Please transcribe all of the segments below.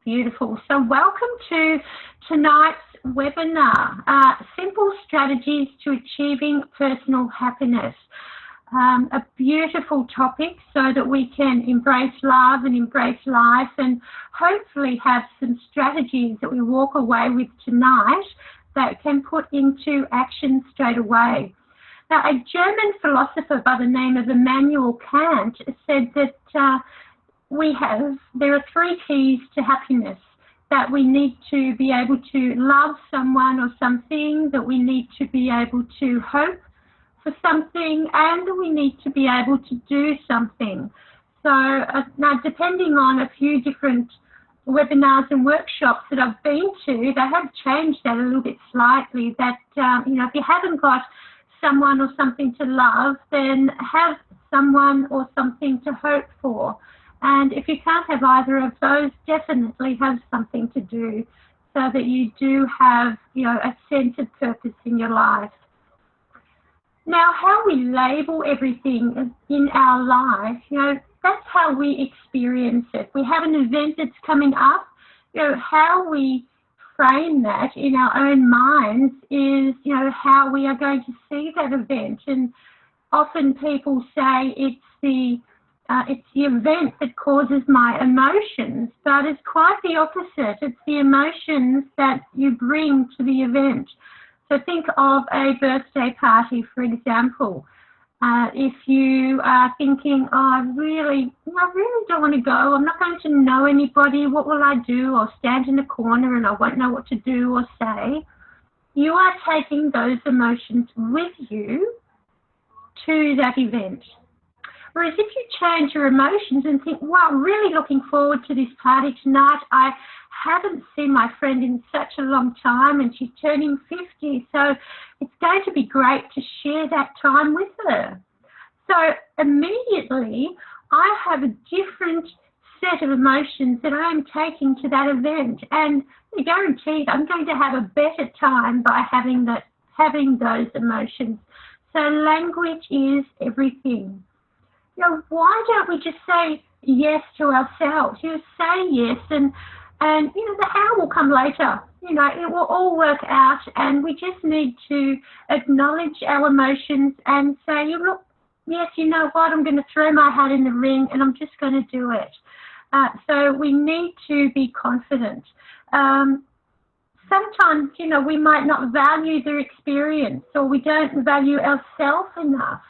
Beautiful. So welcome to tonight's webinar, Simple Strategies to Achieving Personal Happiness. A beautiful topic so that we can embrace love and embrace life and hopefully have some strategies that we walk away with tonight that can put into action straight away. Now, a German philosopher by the name of Immanuel Kant said that there are three keys to happiness: that we need to be able to love someone or something, that we need to be able to hope for something, and that we need to be able to do something. So now, depending on a few different webinars and workshops that I've been to, they have changed that a little bit slightly, that, if you haven't got someone or something to love, then have someone or something to hope for. And if you can't have either of those, definitely have something to do so that you do have, a sense of purpose in your life. Now, how we label everything in our life, that's how we experience it. We have an event that's coming up, how we frame that in our own minds is, how we are going to see that event. And often people say it's the event that causes my emotions, but it's quite the opposite. It's the emotions that you bring to the event. So think of a birthday party, for example. If you are thinking, I really don't want to go, I'm not going to know anybody, what will I do? I'll stand in a corner and I won't know what to do or say. You are taking those emotions with you to that event. Whereas if you change your emotions and think, wow, I'm really looking forward to this party tonight. I haven't seen my friend in such a long time and she's turning 50, so it's going to be great to share that time with her. So immediately I have a different set of emotions that I am taking to that event, and I guarantee I'm going to have a better time by having those emotions. So language is everything. Why don't we just say yes to ourselves? Say yes, and the how will come later. It will all work out, and we just need to acknowledge our emotions and say, look, yes, you know what, I'm going to throw my hat in the ring and I'm just going to do it. So we need to be confident. Sometimes, we might not value the experience, or we don't value ourselves enough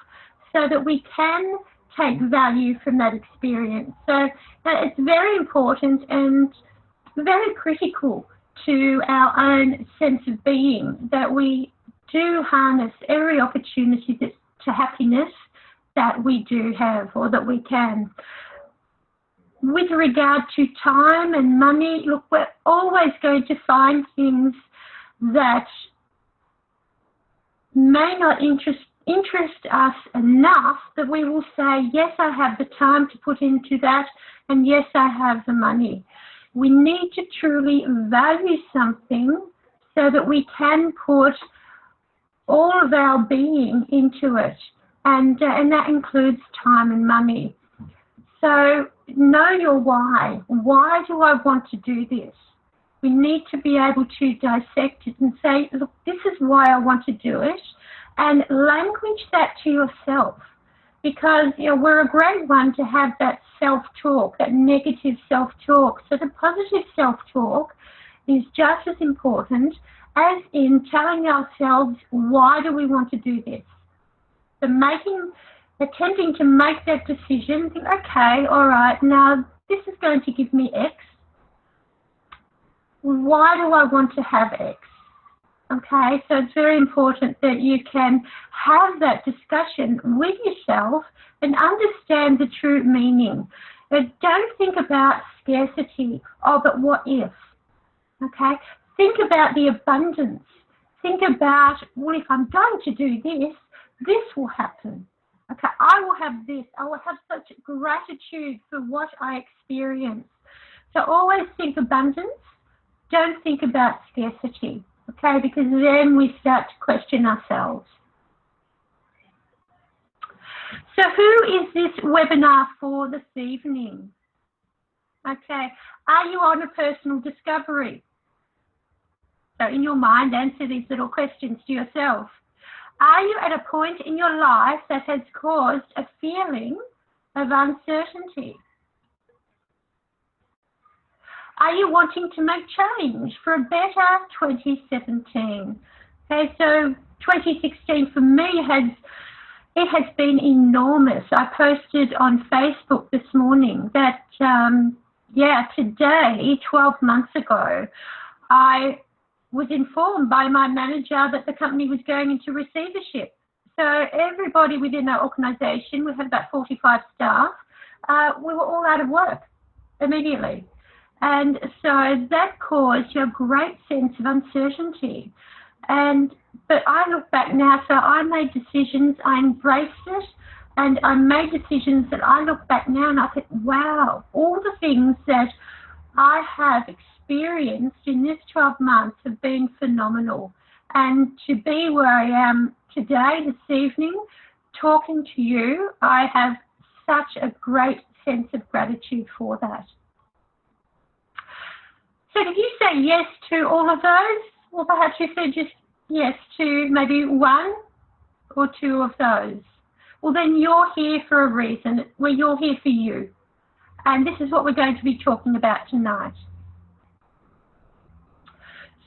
so that we can take value from that experience. So it's very important and very critical to our own sense of being that we do harness every opportunity to happiness that we do have or that we can. With regard to time and money, look, we're always going to find things that may not interest us enough that we will say, yes, I have the time to put into that, and yes, I have the money. We need to truly value something so that we can put all of our being into it, and that includes time and money. So know your why. Why do I want to do this? We need to be able to dissect it and say, look, this is why I want to do it, and language that to yourself, because we're a great one to have that self-talk, that negative self-talk. So the positive self-talk is just as important as in telling ourselves, why do we want to do this? So attempting to make that decision, think, okay, all right, now this is going to give me X. Why do I want to have X? Okay, so it's very important that you can have that discussion with yourself and understand the true meaning. But don't think about scarcity. Oh, but what if? Okay, think about the abundance. Think about, well, if I'm going to do this, this will happen. Okay, I will have this. I will have such gratitude for what I experience. So always think abundance. Don't think about scarcity. Okay, because then we start to question ourselves. So who is this webinar for this evening? Okay. Are you on a personal discovery? So in your mind, answer these little questions to yourself. Are you at a point in your life that has caused a feeling of uncertainty? Are you wanting to make change for a better 2017? Okay, so 2016 for me has been enormous. I posted on Facebook this morning that, today, 12 months ago, I was informed by my manager that the company was going into receivership. So everybody within our organisation, we had about 45 staff, we were all out of work immediately. And so that caused a great sense of uncertainty. But I look back now, so I made decisions, I embraced it, and I made decisions that I look back now and I think, wow, all the things that I have experienced in this 12 months have been phenomenal. And to be where I am today, this evening, talking to you, I have such a great sense of gratitude for that. So did you say yes to all of those? Or perhaps you said just yes to maybe one or two of those? Well, then you're here for a reason. Well, you're here for you. And this is what we're going to be talking about tonight.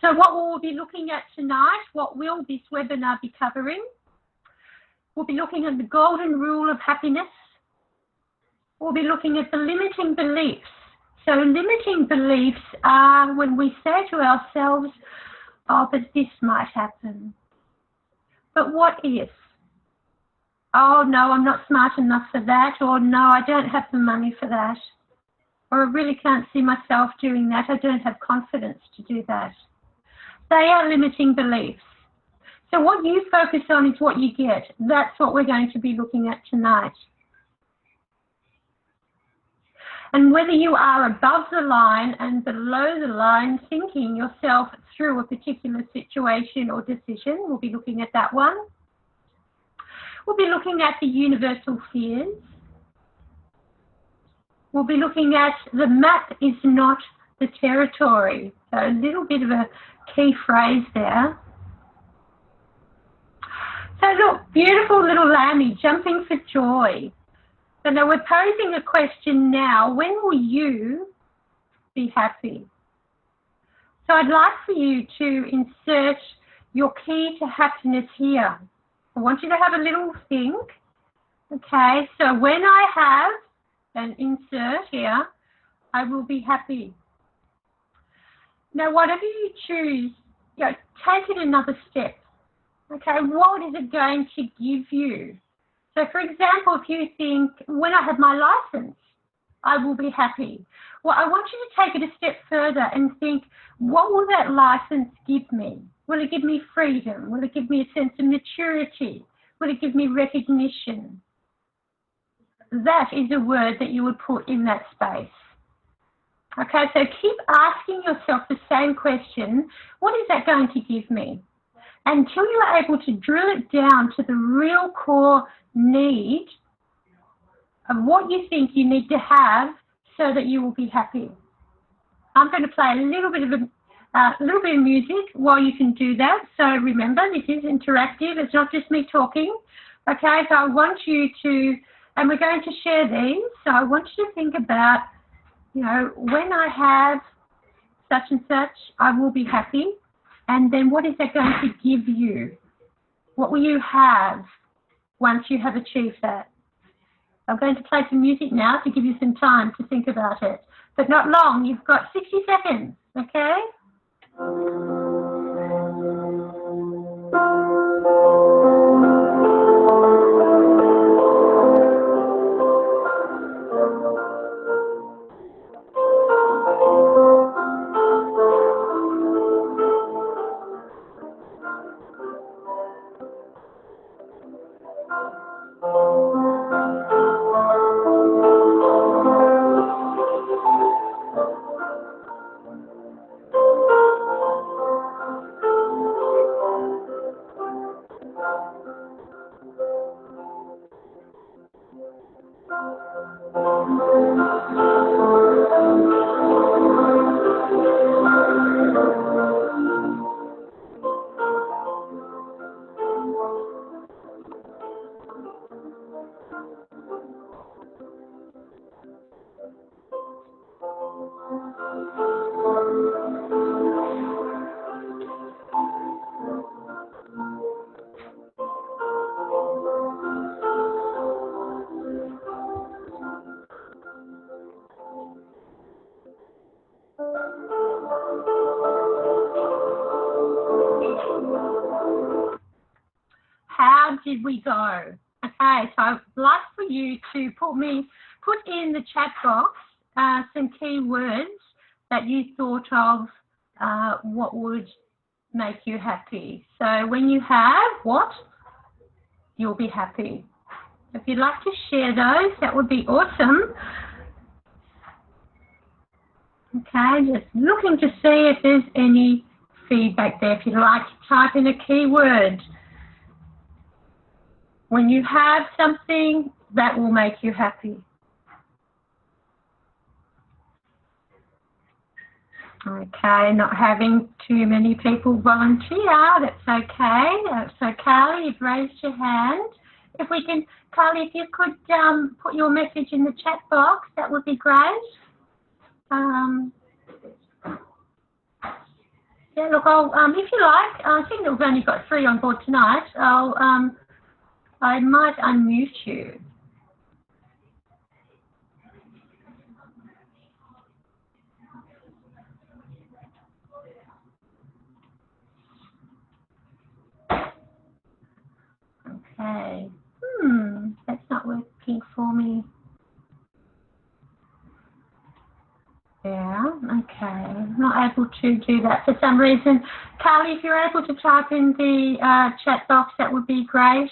So what we'll be looking at tonight, what will this webinar be covering? We'll be looking at the golden rule of happiness. We'll be looking at the limiting beliefs. So limiting beliefs are when we say to ourselves, oh, but this might happen. But what if? Oh, no, I'm not smart enough for that. Or no, I don't have the money for that. Or I really can't see myself doing that. I don't have confidence to do that. They are limiting beliefs. So what you focus on is what you get. That's what we're going to be looking at tonight. And whether you are above the line and below the line, thinking yourself through a particular situation or decision, we'll be looking at that one. We'll be looking at the universal fears. We'll be looking at the map is not the territory. So a little bit of a key phrase there. So look, beautiful little Lammy jumping for joy. So now we're posing a question now, when will you be happy? So I'd like for you to insert your key to happiness here. I want you to have a little think. Okay, so when I have an insert here, I will be happy. Now whatever you choose, take it another step. Okay, what is it going to give you? So, for example, if you think, when I have my license, I will be happy. Well, I want you to take it a step further and think, what will that license give me? Will it give me freedom? Will it give me a sense of maturity? Will it give me recognition? That is a word that you would put in that space. Okay, so keep asking yourself the same question, what is that going to give me? Until you are able to drill it down to the real core need of what you think you need to have so that you will be happy. I'm going to play a little bit of music while you can do that. So remember, this is interactive. It's not just me talking. Okay, so I want you to, and we're going to share these. So I want you to think about, when I have such and such, I will be happy. And then what is that going to give you? What will you have once you have achieved that? I'm going to play some music now to give you some time to think about it. But not long, you've got 60 seconds, okay? How did we go? Okay, so I'd like for you to put in the chat box some key words that you thought of, what would make you happy. So when you have what, you'll be happy. If you'd like to share those, that would be awesome. Okay, just looking to see if there's any feedback there. If you'd like to type in a keyword. When you have something that will make you happy. Okay, not having too many people volunteer, that's okay. So Carly, you've raised your hand. If we can, Carly, if you could put your message in the chat box, that would be great. Yeah, look, I'll, if you like, I think we've only got 3 on board tonight. I might unmute you. Okay. That's not working for me. Yeah, okay. I'm not able to do that for some reason. Carly, if you're able to type in the chat box, that would be great.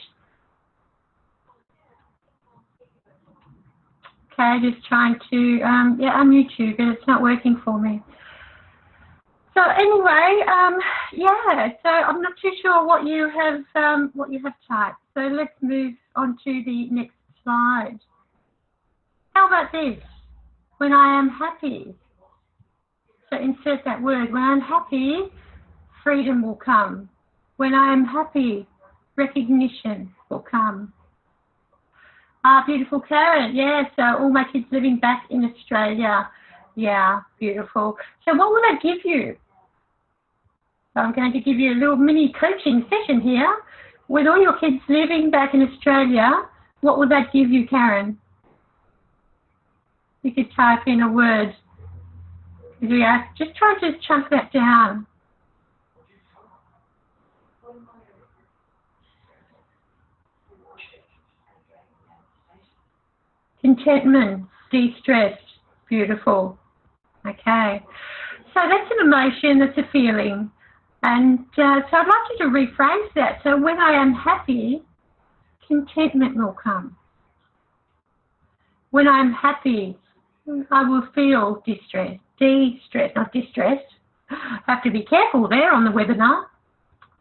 Okay, just trying to unmute you, but it's not working for me. So anyway, yeah. So I'm not too sure what you have typed. So let's move on to the next slide. How about this? When I am happy. So insert that word. When I'm happy, freedom will come. When I am happy, recognition will come. Beautiful, Karen. Yeah, so all my kids living back in Australia. Yeah, beautiful. So what will that give you? So I'm going to give you a little mini coaching session here. With all your kids living back in Australia, what will that give you, Karen? You could type in a word. Yeah, just try to chunk that down. Contentment, de-stress, beautiful. Okay, so that's an emotion, that's a feeling. And so I'd like you to rephrase that. So when I am happy, contentment will come. When I'm happy, I will feel de-stress, not distressed. I have to be careful there on the webinar.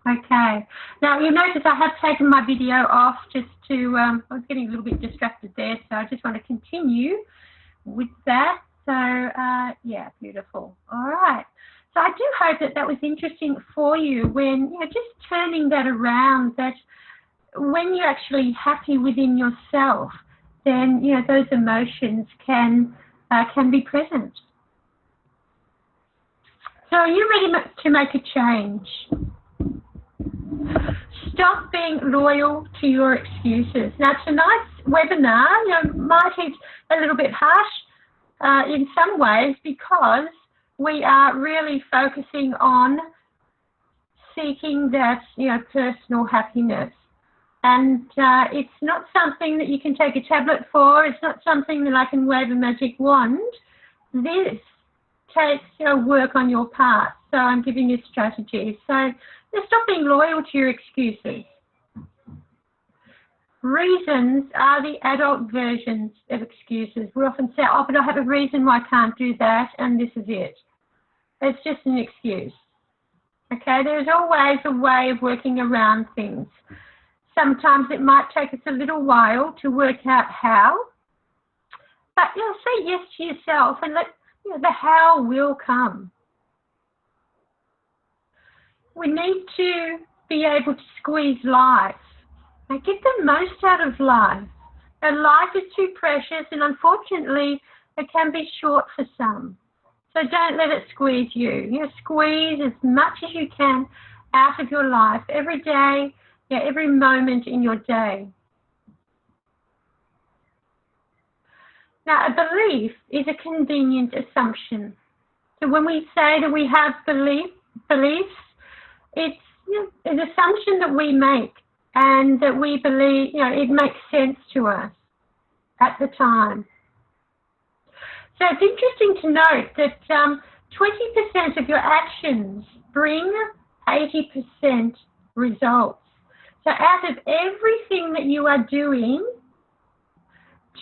Okay. Now, you'll notice I have taken my video off just to, I was getting a little bit distracted there, so I just want to continue with that. So, yeah, beautiful. All right. So I do hope that that was interesting for you when, just turning that around, that when you're actually happy within yourself, then, those emotions can be present. So are you ready to make a change? Stop being loyal to your excuses. Now, tonight's webinar, might be a little bit harsh in some ways because we are really focusing on seeking that, personal happiness. And it's not something that you can take a tablet for. It's not something that I can wave a magic wand. This takes work on your part. So I'm giving you strategies. So stop being loyal to your excuses. Reasons are the adult versions of excuses. We often say, oh, but I have a reason why I can't do that, and this is it. It's just an excuse. Okay, there's always a way of working around things. Sometimes it might take us a little while to work out how, but say yes to yourself and let the how will come. We need to be able to squeeze life and get the most out of life. And life is too precious, and unfortunately, it can be short for some. So don't let it squeeze you. You know, squeeze as much as you can out of your life every day, every moment in your day. Now, a belief is a convenient assumption. So when we say that we have beliefs, it's an assumption that we make and that we believe, it makes sense to us at the time. So it's interesting to note that 20% of your actions bring 80% results. So out of everything that you are doing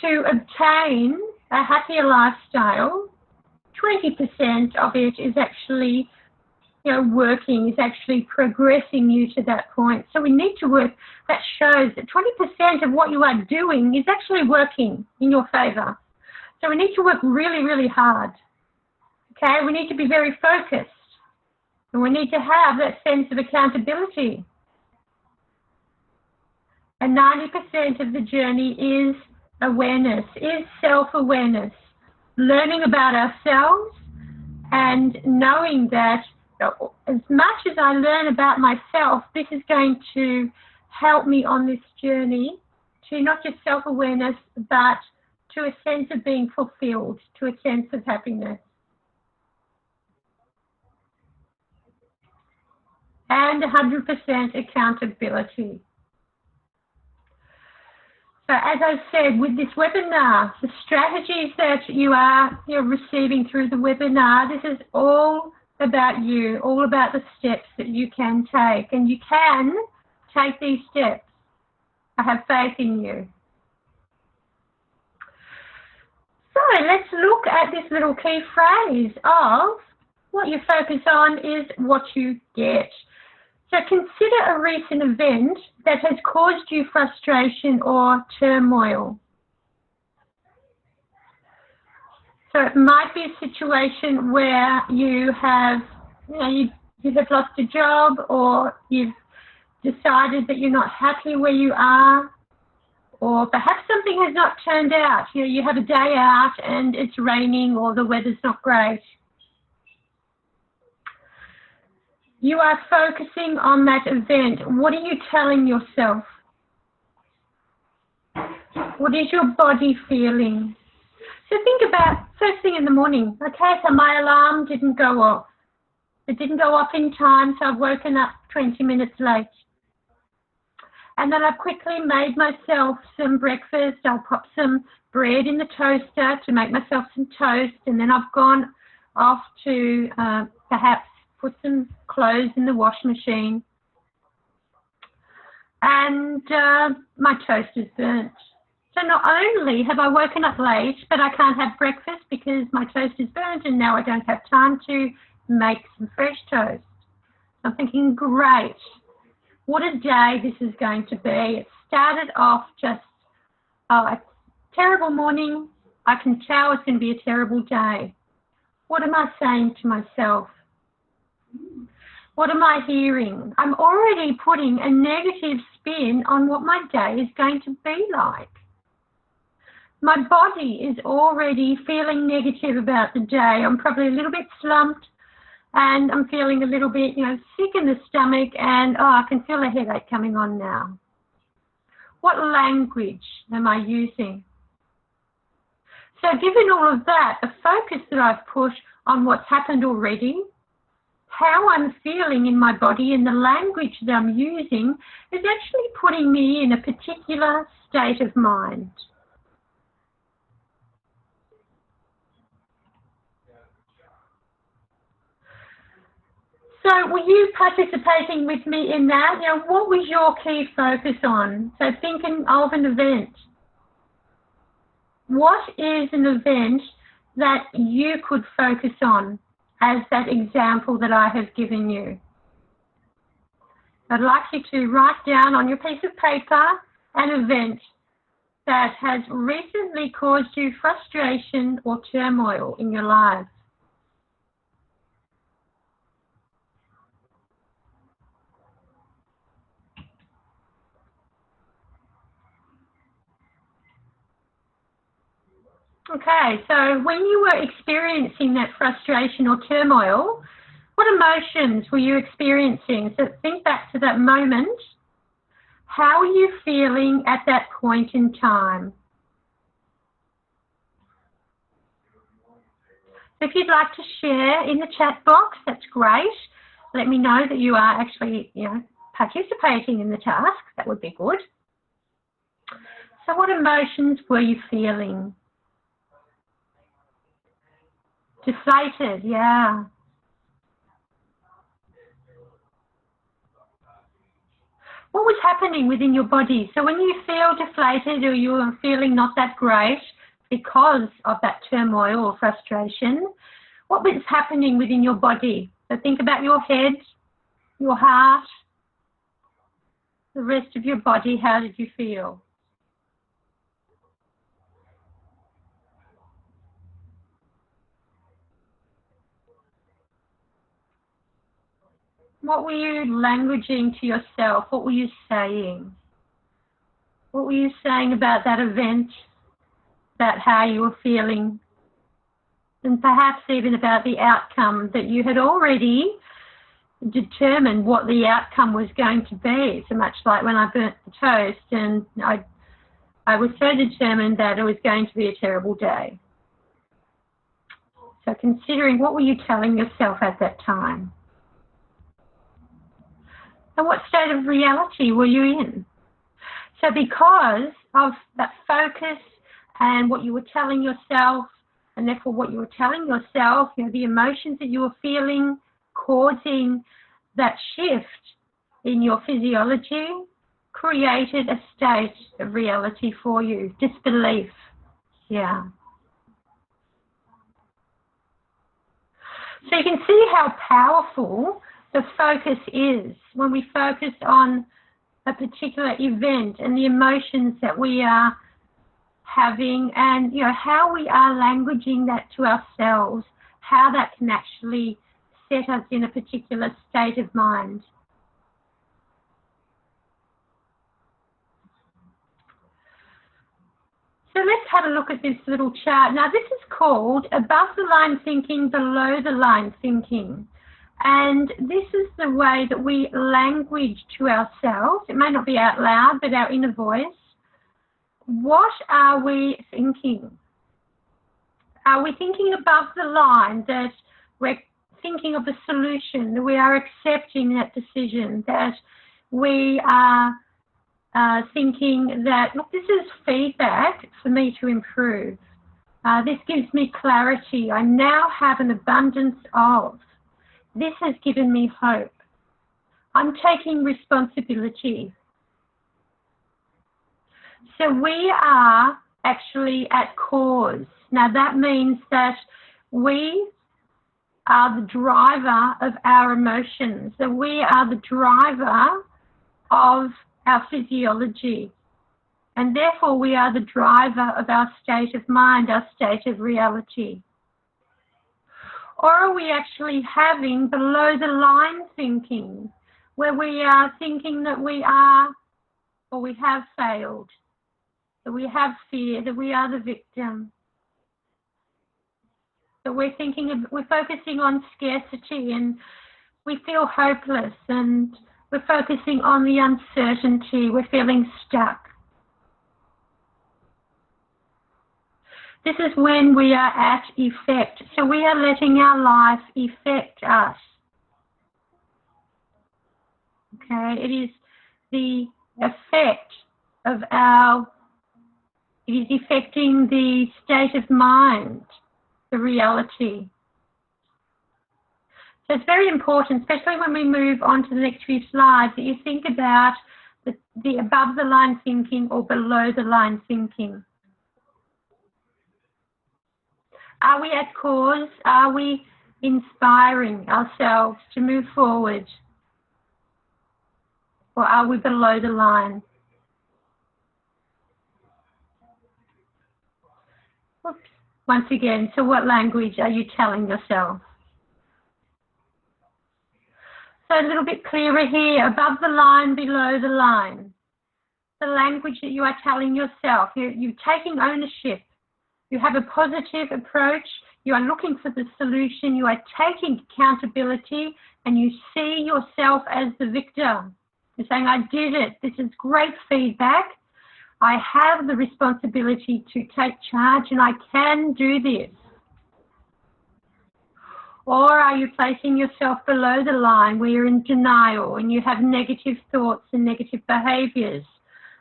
to obtain a happier lifestyle, 20% of it is actually working, is actually progressing you to that point. So we need to work. That shows that 20% of what you are doing is actually working in your favor. So we need to work really, really hard. Okay, we need to be very focused. And we need to have that sense of accountability. And 90% of the journey is awareness, is self-awareness. Learning about ourselves and knowing that as much as I learn about myself, this is going to help me on this journey to not just self-awareness, but to a sense of being fulfilled, to a sense of happiness. And 100% accountability. So as I said, with this webinar, the strategies that you're receiving through the webinar, this is all about you, all about the steps that you can take. And you can take these steps. I have faith in you. So let's look at this little key phrase of what you focus on is what you get. So consider a recent event that has caused you frustration or turmoil. So it might be a situation where you have lost a job, or you've decided that you're not happy where you are, or perhaps something has not turned out. You have a day out and it's raining or the weather's not great. You are focusing on that event. What are you telling yourself? What is your body feeling? So think about first thing in the morning. Okay, so my alarm didn't go off. It didn't go off in time, so I've woken up 20 minutes late. And then I've quickly made myself some breakfast. I'll pop some bread in the toaster to make myself some toast. And then I've gone off to perhaps put some clothes in the wash machine. And my toast is burnt. So not only have I woken up late, but I can't have breakfast because my toast is burnt and now I don't have time to make some fresh toast. I'm thinking, great, what a day this is going to be. It started off just a terrible morning. I can tell it's going to be a terrible day. What am I saying to myself? What am I hearing? I'm already putting a negative spin on what my day is going to be like. My body is already feeling negative about the day. I'm probably a little bit slumped and I'm feeling a little bit, sick in the stomach, and I can feel a headache coming on now. What language am I using? So given all of that, the focus that I've put on what's happened already, how I'm feeling in my body and the language that I'm using is actually putting me in a particular state of mind. So were you participating with me in that? What was your key focus on? So thinking of an event. What is an event that you could focus on as that example that I have given you? I'd like you to write down on your piece of paper an event that has recently caused you frustration or turmoil in your life. Okay, so when you were experiencing that frustration or turmoil, what emotions were you experiencing? So think back to that moment. How are you feeling at that point in time? If you'd like to share in the chat box, that's great. Let me know that you are actually, participating in the task. That would be good. So what emotions were you feeling? Deflated, yeah. What was happening within your body? So when you feel deflated or you're feeling not that great because of that turmoil or frustration, what was happening within your body? So think about your head, your heart, the rest of your body. How did you feel? What were you languaging to yourself? What were you saying? What were you saying about that event, about how you were feeling, and perhaps even about the outcome that you had already determined what the outcome was going to be? So much like when I burnt the toast, and I was so determined that it was going to be a terrible day. So considering, what were you telling yourself at that time? And what state of reality were you in? So because of that focus and what you were telling yourself, and therefore what you were telling yourself, the emotions that you were feeling causing that shift in your physiology, created a state of reality for you, disbelief. Yeah. So you can see how powerful the focus is when we focus on a particular event and the emotions that we are having, and how we are languaging that to ourselves, how that can actually set us in a particular state of mind. So let's have a look at this little chart. Now this is called above the line thinking, below the line thinking. And this is the way that we language to ourselves. It may not be out loud, but our inner voice. What are we thinking? Are we thinking above the line that we're thinking of a solution, that we are accepting that decision, that we are thinking that, look, this is feedback for me to improve. This gives me clarity. I now have an abundance of. This has given me hope. I'm taking responsibility. So we are actually at cause. Now that means that we are the driver of our emotions, that we are the driver of our physiology, and therefore we are the driver of our state of mind, our state of reality. Or are we actually having below the line thinking, where we are thinking that we are, or we have failed, that we have fear, that we are the victim, that we're focusing on scarcity and we feel hopeless, and we're focusing on the uncertainty, we're feeling stuck. This is when we are at effect. So we are letting our life affect us. Okay, it is the effect of it is affecting the state of mind, the reality. So it's very important, especially when we move on to the next few slides, that you think about the above the line thinking or below the line thinking. Are we at cause? Are we inspiring ourselves to move forward? Or are we below the line? Oops. Once again, so what language are you telling yourself? So a little bit clearer here, above the line, below the line. The language that you are telling yourself, you're taking ownership. You have a positive approach. You are looking for the solution. You are taking accountability, and you see yourself as the victor. You're saying, I did it. This is great feedback. I have the responsibility to take charge, and I can do this. Or are you placing yourself below the line where you're in denial and you have negative thoughts and negative behaviours,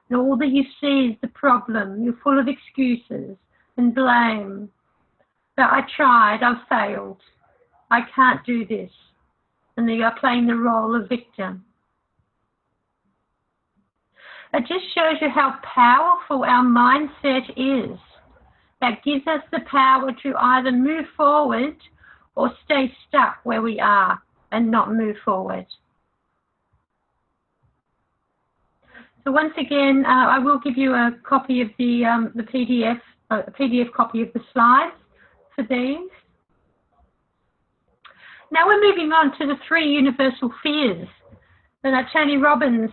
and all that you see is the problem? You're full of excuses and blame. That I tried, I've failed, I can't do this. And then you're playing the role of victim. It just shows you how powerful our mindset is. That gives us the power to either move forward or stay stuck where we are and not move forward. So once again, I will give you a copy of the PDF, a PDF copy of the slides for these. Now we're moving on to the 3 universal fears. And Tony Robbins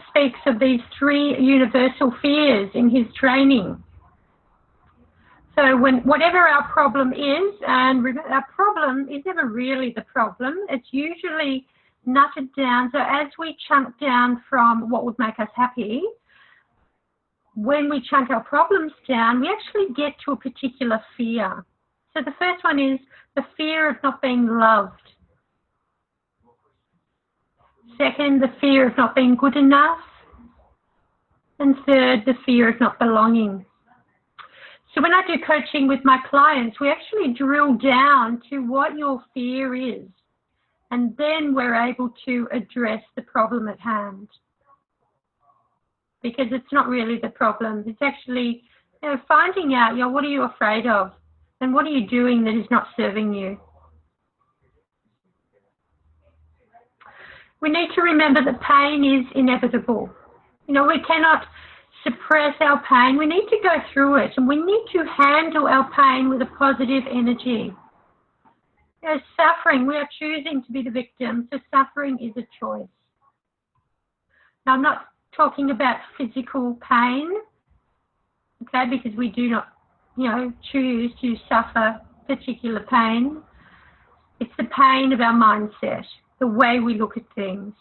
speaks of these 3 universal fears in his training. So whatever our problem is, and remember, our problem is never really the problem, it's usually nutted down. So as we chunk down from what would make us happy, when we chunk our problems down, we actually get to a particular fear. So the first one is the fear of not being loved. Second, the fear of not being good enough. And third, the fear of not belonging. So when I do coaching with my clients, we actually drill down to what your fear is, and then we're able to address the problem at hand. Because it's not really the problem. It's actually, finding out, what are you afraid of? And what are you doing that is not serving you? We need to remember that pain is inevitable. We cannot suppress our pain. We need to go through it, and we need to handle our pain with a positive energy. Suffering, we are choosing to be the victim, so suffering is a choice. Now, I'm not talking about physical pain, okay, because we do not, choose to suffer particular pain. It's the pain of our mindset, the way we look at things.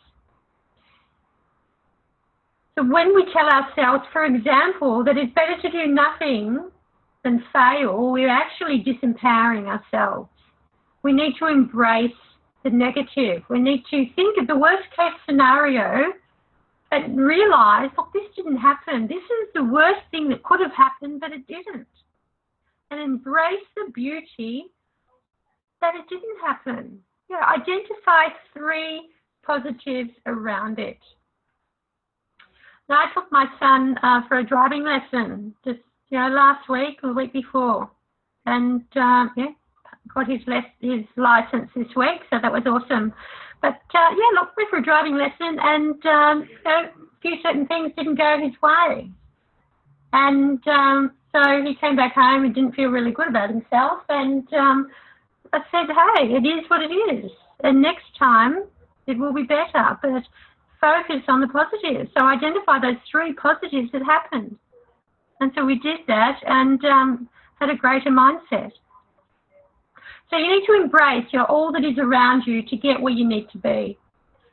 So when we tell ourselves, for example, that it's better to do nothing than fail, we're actually disempowering ourselves. We need to embrace the negative. We need to think of the worst case scenario and realize, look, this didn't happen. This is the worst thing that could have happened, but it didn't. And embrace the beauty that it didn't happen. Identify 3 positives around it. Now, I took my son for a driving lesson just, last week or the week before. And, got his license this week, so that was awesome. But, went for a driving lesson, and, a few certain things didn't go his way. And so he came back home and didn't feel really good about himself. And I said, hey, it is what it is. And next time it will be better. But focus on the positives. So identify those 3 positives that happened. And so we did that and had a greater mindset. So you need to embrace all that is around you to get where you need to be.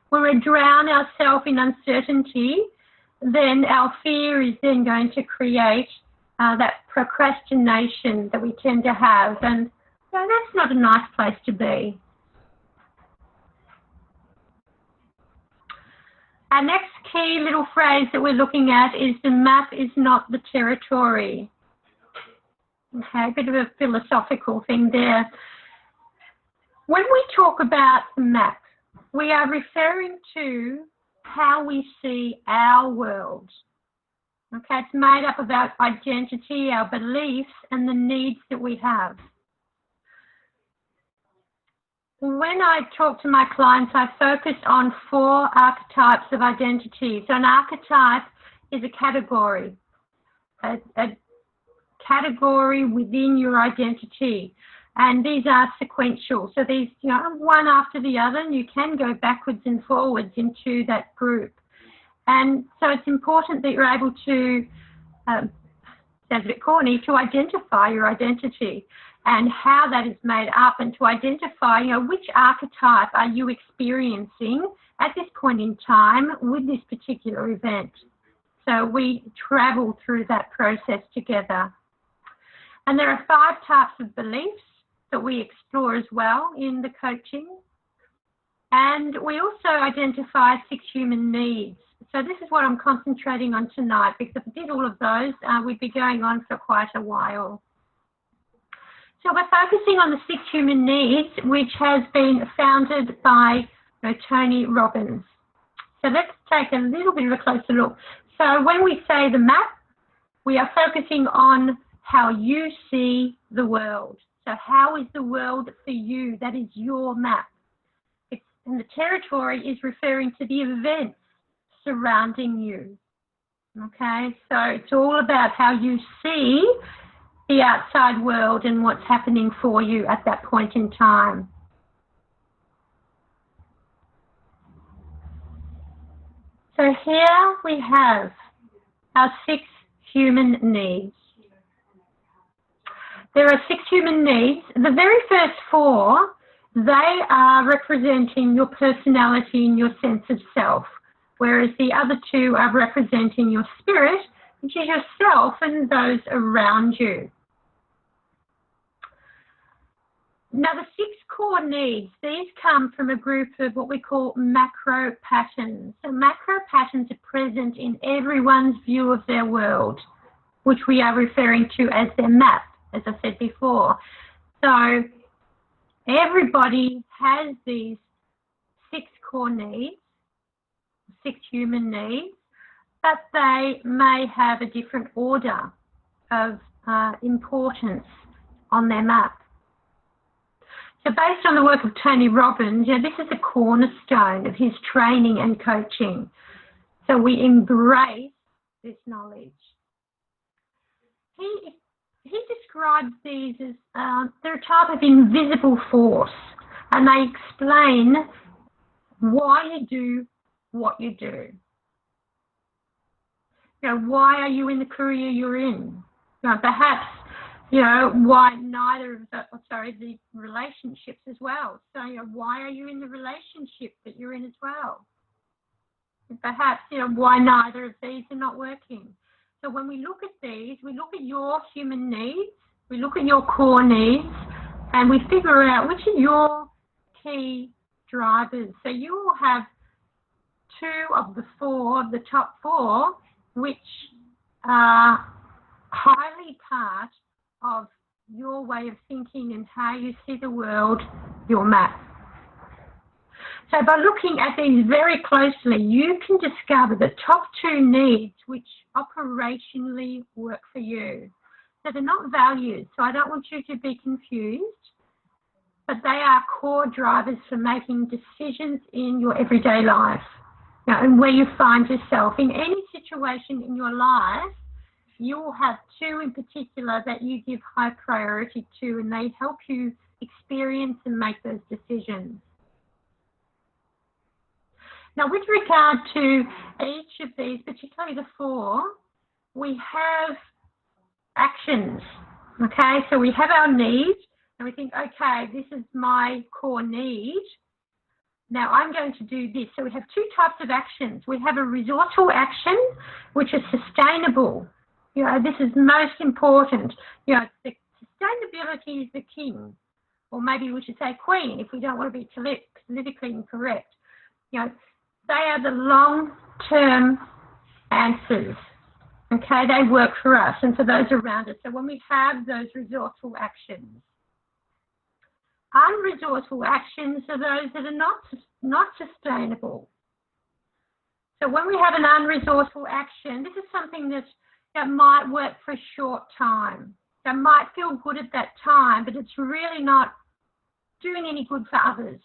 When we drown ourselves in uncertainty, then our fear is then going to create that procrastination that we tend to have. And that's not a nice place to be. Our next key little phrase that we're looking at is the map is not the territory. Okay, a bit of a philosophical thing there. When we talk about the map, we are referring to how we see our world. Okay, it's made up of our identity, our beliefs, and the needs that we have. When I talk to my clients, I focus on 4 archetypes of identity. So an archetype is a category within your identity. And these are sequential. So these, one after the other, and you can go backwards and forwards into that group. And so it's important that you're able to sounds a bit corny, to identify your identity and how that is made up, and to identify, which archetype are you experiencing at this point in time with this particular event. So we travel through that process together. And there are 5 types of beliefs that we explore as well in the coaching. And we also identify 6 human needs. So this is what I'm concentrating on tonight, because if I did all of those, we'd be going on for quite a while. So we're focusing on the 6 human needs, which has been founded by Tony Robbins. So let's take a little bit of a closer look. So when we say the map, we are focusing on how you see the world. So how is the world for you? That is your map. And the territory is referring to the events surrounding you. Okay, so it's all about how you see the outside world and what's happening for you at that point in time. So here we have our 6 human needs. There are 6 human needs. The very first 4, they are representing your personality and your sense of self, whereas the other 2 are representing your spirit, which is yourself and those around you. Now, the 6 core needs, these come from a group of what we call macro patterns. So macro patterns are present in everyone's view of their world, which we are referring to as their map, as I said before. So everybody has these 6 core needs, 6 human needs, but they may have a different order of importance on their map. So based on the work of Tony Robbins, this is a cornerstone of his training and coaching. So we embrace this knowledge. He describes these as they're a type of invisible force, and they explain why you do what you do. Why are you in the career you're in? Perhaps, why neither of the relationships as well. So, why are you in the relationship that you're in as well? And perhaps, why neither of these are not working. So when we look at these, we look at your human needs, we look at your core needs, and we figure out which are your key drivers. So you will have 2 of the 4, of the top 4, which are highly part of your way of thinking and how you see the world, your map. So by looking at these very closely, you can discover the top 2 needs which operationally work for you. So they're not values, so I don't want you to be confused, but they are core drivers for making decisions in your everyday life. And where you find yourself in any situation in your life, you will have 2 in particular that you give high priority to, and they help you experience and make those decisions. Now, with regard to each of these, particularly the 4, we have actions, okay? So we have our needs, and we think, okay, this is my core need. Now, I'm going to do this. So we have 2 types of actions. We have a resourceful action, which is sustainable. This is most important. The sustainability is the king, or maybe we should say queen if we don't want to be politically incorrect. They are the long-term answers. Okay, they work for us and for those around us. So when we have those resourceful actions, unresourceful actions are those that are not sustainable. So when we have an unresourceful action, this is something that might work for a short time. That might feel good at that time, but it's really not doing any good for others.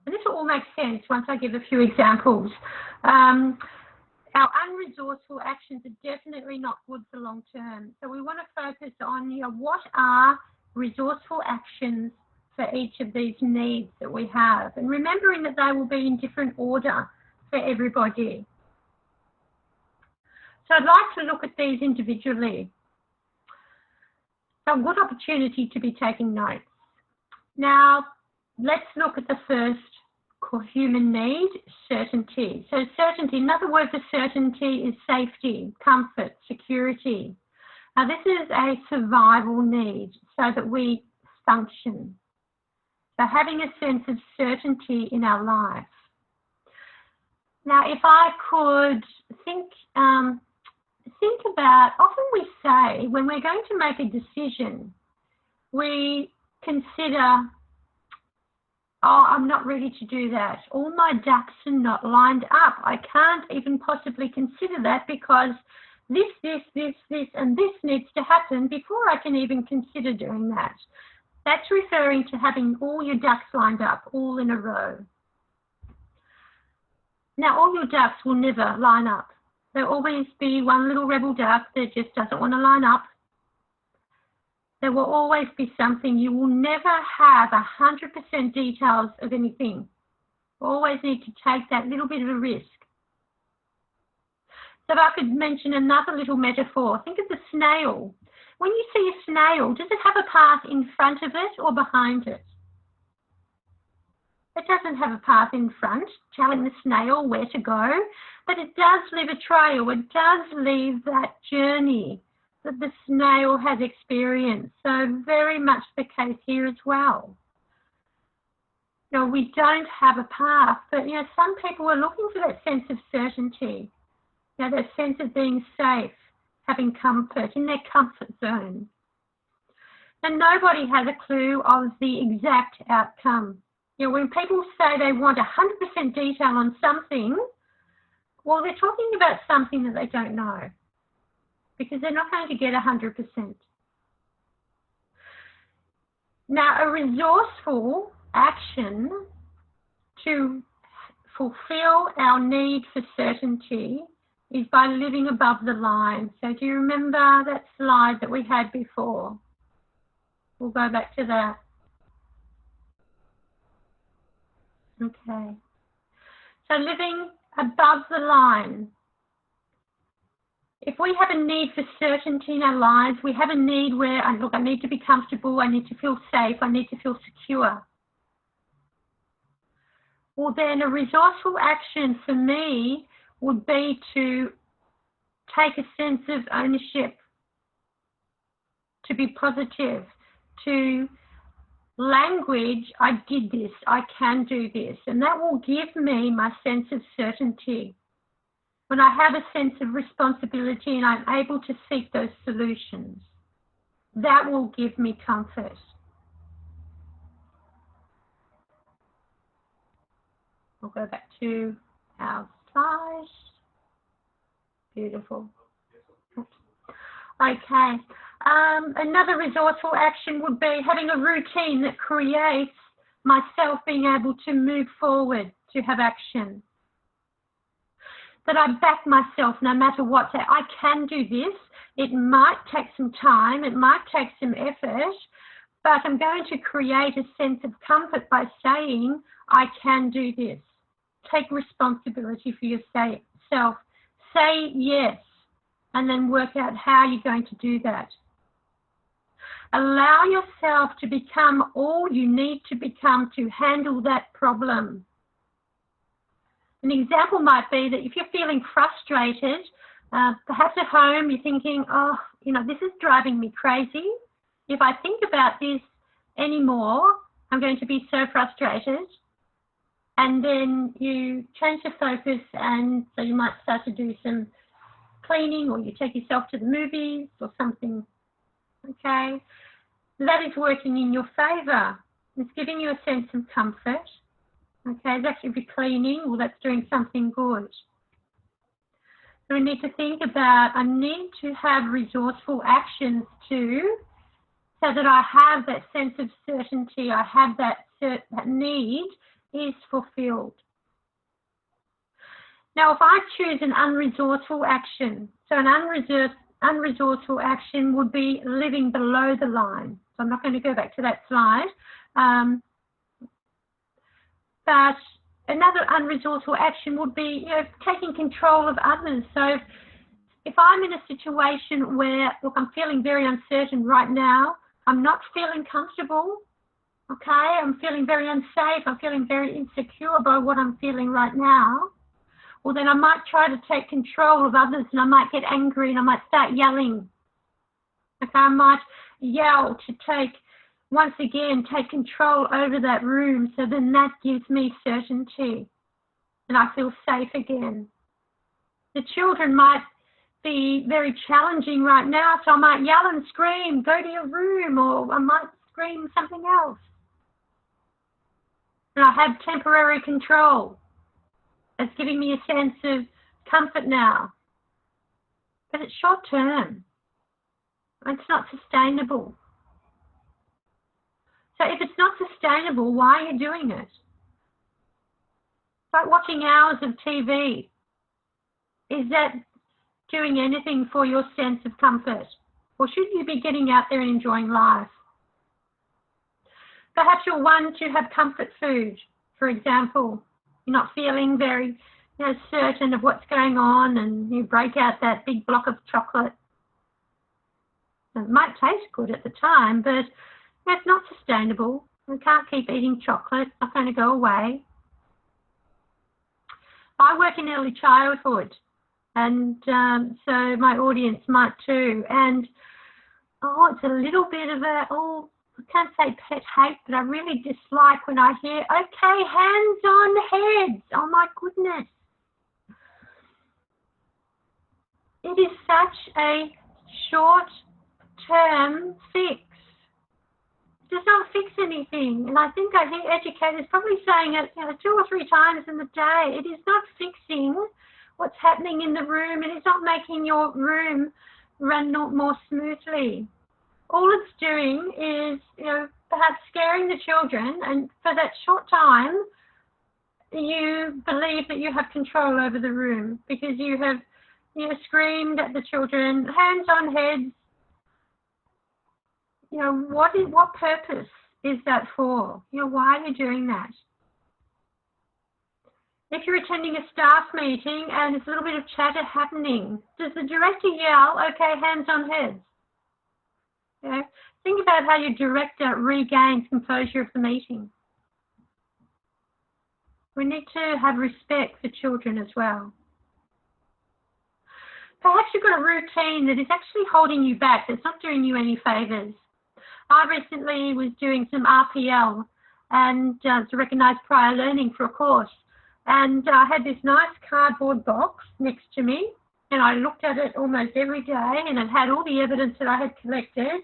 And this will all make sense once I give a few examples. Our unresourceful actions are definitely not good for long term. So we want to focus on, what are resourceful actions for each of these needs that we have, and remembering that they will be in different order for everybody. So I'd like to look at these individually. So a good opportunity to be taking notes. Now, let's look at the first core human need, certainty. So certainty, another word for certainty is safety, comfort, security. Now, this is a survival need so that we function. So having a sense of certainty in our life. Now, if I could think about, often we say when we're going to make a decision, we consider, oh, I'm not ready to do that. All my ducks are not lined up. I can't even possibly consider that because this, and this needs to happen before I can even consider doing that. That's referring to having all your ducks lined up, all in a row. Now, all your ducks will never line up. There'll always be one little rebel duck that just doesn't want to line up. There will always be something. You will never have 100% details of anything. You always need to take that little bit of a risk. So if I could mention another little metaphor, think of the snail. When you see a snail, does it have a path in front of it or behind it? It doesn't have a path in front telling the snail where to go, but it does leave a trail. It does leave that journey that the snail has experienced. So very much the case here as well. You know, we don't have a path, but you know, some people are looking for that sense of certainty, you know, that sense of being safe, having comfort, in their comfort zone. And nobody has a clue of the exact outcome. You know, when people say they want 100% detail on something, well, they're talking about something that they don't know, because they're not going to get 100%. Now, a resourceful action to fulfill our need for certainty is by living above the line. So do you remember that slide that we had before? We'll go back to that. Okay. So living above the line. If we have a need for certainty in our lives, we have a need where, look, I need to be comfortable, I need to feel safe, I need to feel secure. Well, then a resourceful action for me would be to take a sense of ownership, to be positive, to language, I did this, I can do this, and that will give me my sense of certainty. When I have a sense of responsibility and I'm able to seek those solutions, that will give me comfort. We'll go back to our slide. Beautiful. Oops. Okay. Another resourceful action would be having a routine that creates myself being able to move forward, to have action. That I back myself no matter what. Say, I can do this. It might take some time. It might take some effort. But I'm going to create a sense of comfort by saying, I can do this. Take responsibility for yourself. Say yes. And then work out how you're going to do that. Allow yourself to become all you need to become to handle that problem. An example might be that if you're feeling frustrated, perhaps at home you're thinking, oh, you know, this is driving me crazy. If I think about this anymore, I'm going to be so frustrated. And then you change the focus, and so you might start to do some cleaning, or you take yourself to the movies or something. Okay, that is working in your favour. It's giving you a sense of comfort. Okay, it's actually cleaning, well, that's doing something good. So we need to think about, I need to have resourceful actions too, so that I have that sense of certainty, I have that need is fulfilled. Now, if I choose an unresourceful action, so an unresourceful action would be living below the line. So I'm not going to go back to that slide. But another unresourceful action would be, you know, taking control of others. So If I'm in a situation where, look, I'm feeling very uncertain right now, I'm not feeling comfortable, okay, I'm feeling very unsafe, I'm feeling very insecure by what I'm feeling right now, well, then I might try to take control of others, and I might get angry and I might start yelling. Okay, I might yell to once again, take control over that room, so then that gives me certainty and I feel safe again. The children might be very challenging right now, so I might yell and scream, go to your room, or I might scream something else. And I have temporary control. It's giving me a sense of comfort now. But it's short term. It's not sustainable. So if it's not sustainable, why are you doing it? It's like watching hours of TV. Is that doing anything for your sense of comfort? Or should you be getting out there and enjoying life? Perhaps you'll want to have comfort food, for example. You're not feeling very certain of what's going on, and you break out that big block of chocolate. It might taste good at the time, but it's not sustainable. We can't keep eating chocolate. It's not going to go away. I work in early childhood, and so my audience might too. And, it's a little bit of I can't say pet hate, but I really dislike when I hear, okay, hands on heads. Oh, my goodness. It is such a short-term fix. It does not fix anything. And I think educators probably saying it 2 or 3 times in the day. It is not fixing what's happening in the room. It is not making your room run more smoothly. All it's doing is, perhaps scaring the children, and for that short time, you believe that you have control over the room because you have screamed at the children, hands on heads. What purpose is that for? Why are you doing that? If you're attending a staff meeting and there's a little bit of chatter happening, does the director yell, okay, hands on heads? Think about how your director regains composure of the meeting. We need to have respect for children as well. Perhaps you've got a routine that is actually holding you back, that's not doing you any favours. I recently was doing some RPL and to recognise prior learning for a course. And I had this nice cardboard box next to me, and I looked at it almost every day, and it had all the evidence that I had collected,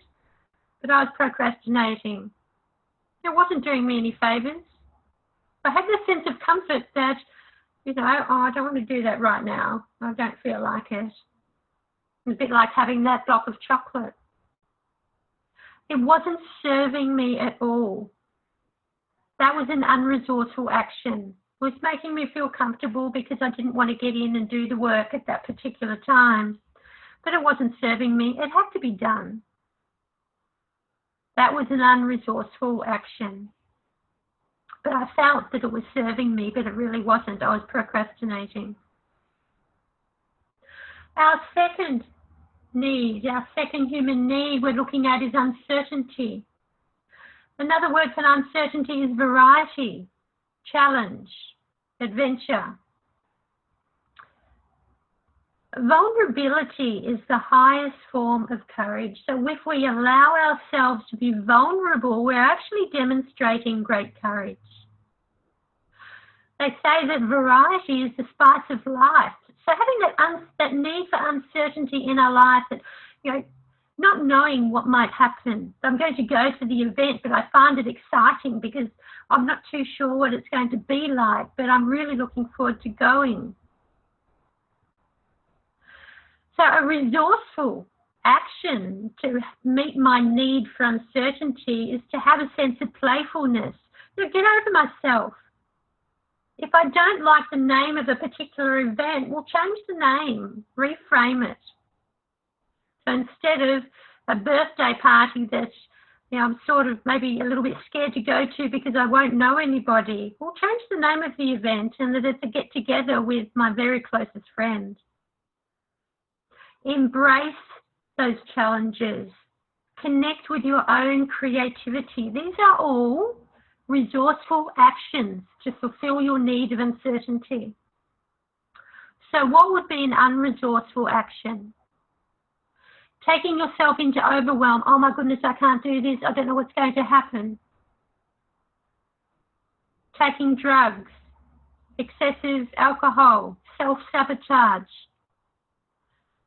but I was procrastinating. It wasn't doing me any favours. I had this sense of comfort that, I don't want to do that right now. I don't feel like it. It's a bit like having that block of chocolate. It wasn't serving me at all. That was an unresourceful action. It was making me feel comfortable because I didn't want to get in and do the work at that particular time. But it wasn't serving me. It had to be done. That was an unresourceful action. But I felt that it was serving me, but it really wasn't. I was procrastinating. Our second need, our second human need we're looking at is uncertainty. Another word for uncertainty is variety, challenge, adventure. Vulnerability is the highest form of courage. So if we allow ourselves to be vulnerable, we're actually demonstrating great courage. They say that variety is the spice of life. So having that need for uncertainty in our life, that, not knowing what might happen. So I'm going to go to the event, but I find it exciting because I'm not too sure what it's going to be like, but I'm really looking forward to going. So a resourceful action to meet my need for uncertainty is to have a sense of playfulness. Get over myself. If I don't like the name of a particular event, we'll change the name, reframe it. So instead of a birthday party that I'm sort of maybe a little bit scared to go to because I won't know anybody, we'll change the name of the event and that it's a get-together with my very closest friend. Embrace those challenges. Connect with your own creativity. These are all resourceful actions to fulfill your need of uncertainty. So what would be an unresourceful action? Taking yourself into overwhelm. Oh my goodness, I can't do this. I don't know what's going to happen. Taking drugs, excessive alcohol, self-sabotage.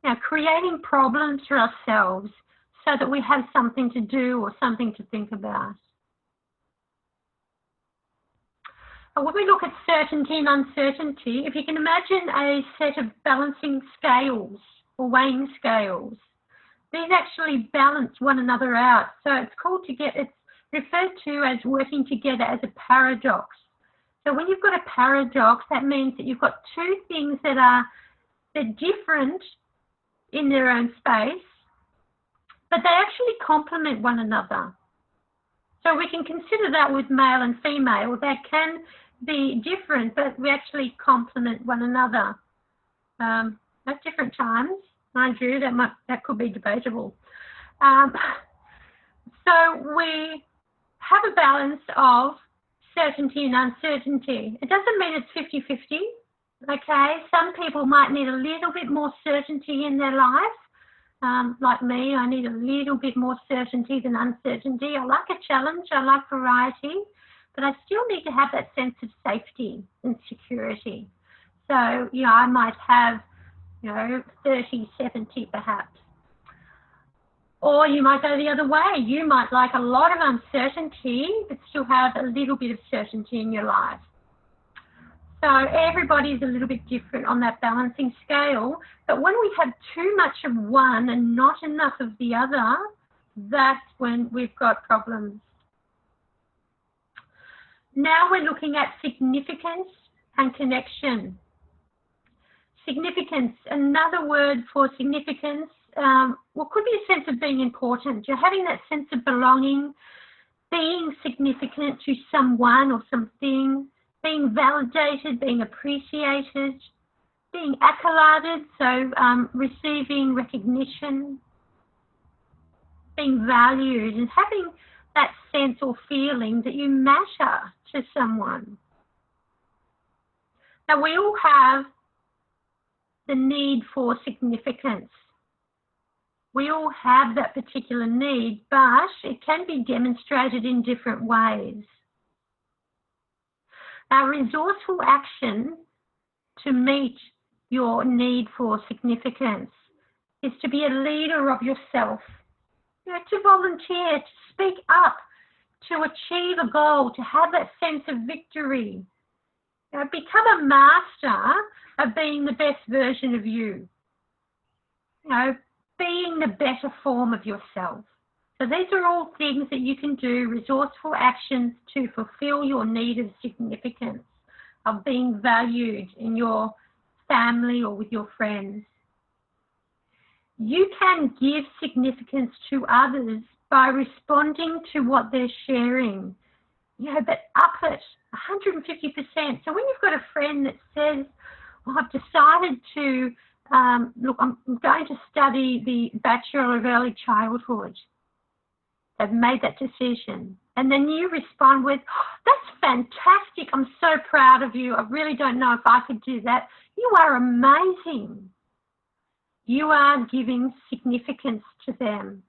Now, creating problems for ourselves so that we have something to do or something to think about. And when we look at certainty and uncertainty, if you can imagine a set of balancing scales or weighing scales, these actually balance one another out. So it's referred to as working together as a paradox. So when you've got a paradox, that means that you've got two things they're different in their own space, but they actually complement one another. So we can consider that with male and female. They can be different, but we actually complement one another at different times. Mind you, that could be debatable. So we have a balance of certainty and uncertainty. It doesn't mean it's 50-50, okay? Some people might need a little bit more certainty in their life. Like me, I need a little bit more certainty than uncertainty. I like a challenge, I like variety, but I still need to have that sense of safety and security. So, I might have 30-70 perhaps. Or you might go the other way. You might like a lot of uncertainty, but still have a little bit of certainty in your life. So everybody's a little bit different on that balancing scale. But when we have too much of one and not enough of the other, that's when we've got problems. Now we're looking at significance and connection. Significance, another word for significance, could be a sense of being important. You're having that sense of belonging, being significant to someone or something, being validated, being appreciated, being accoladed, so receiving recognition, being valued, and having that sense or feeling that you matter to someone. Now, we all have the need for significance. We all have that particular need, but it can be demonstrated in different ways. Our resourceful action to meet your need for significance is to be a leader of yourself, to volunteer, to speak up, to achieve a goal, to have that sense of victory. Become a master of being the best version of you. Being the better form of yourself. So these are all things that you can do, resourceful actions to fulfill your need of significance, of being valued in your family or with your friends. You can give significance to others by responding to what they're sharing, but up it 150%. So when you've got a friend that says, well, I've decided to look, I'm going to study the Bachelor of Early Childhood. They've made that decision. And then you respond with, that's fantastic. I'm so proud of you. I really don't know if I could do that. You are amazing. You are giving significance to them.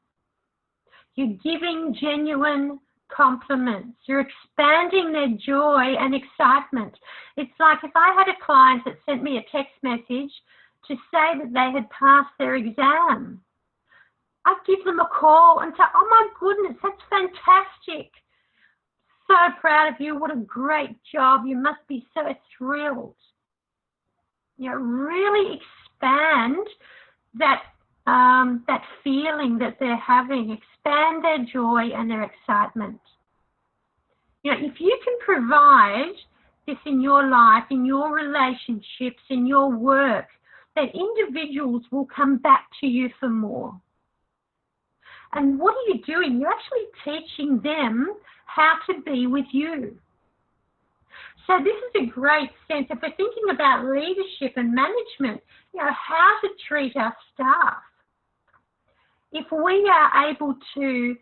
You're giving genuine compliments. You're expanding their joy and excitement. It's like if I had a client that sent me a text message to say that they had passed their exam, I'd give them a call and say, oh my goodness, that's fantastic. So proud of you. What a great job. You must be so thrilled. Really expand that feeling that they're having. Expand their joy and their excitement. If you can provide this in your life, in your relationships, in your work, that individuals will come back to you for more. And what are you doing? You're actually teaching them how to be with you. So this is a great sense. If we're thinking about leadership and management, how to treat our staff. If we are able to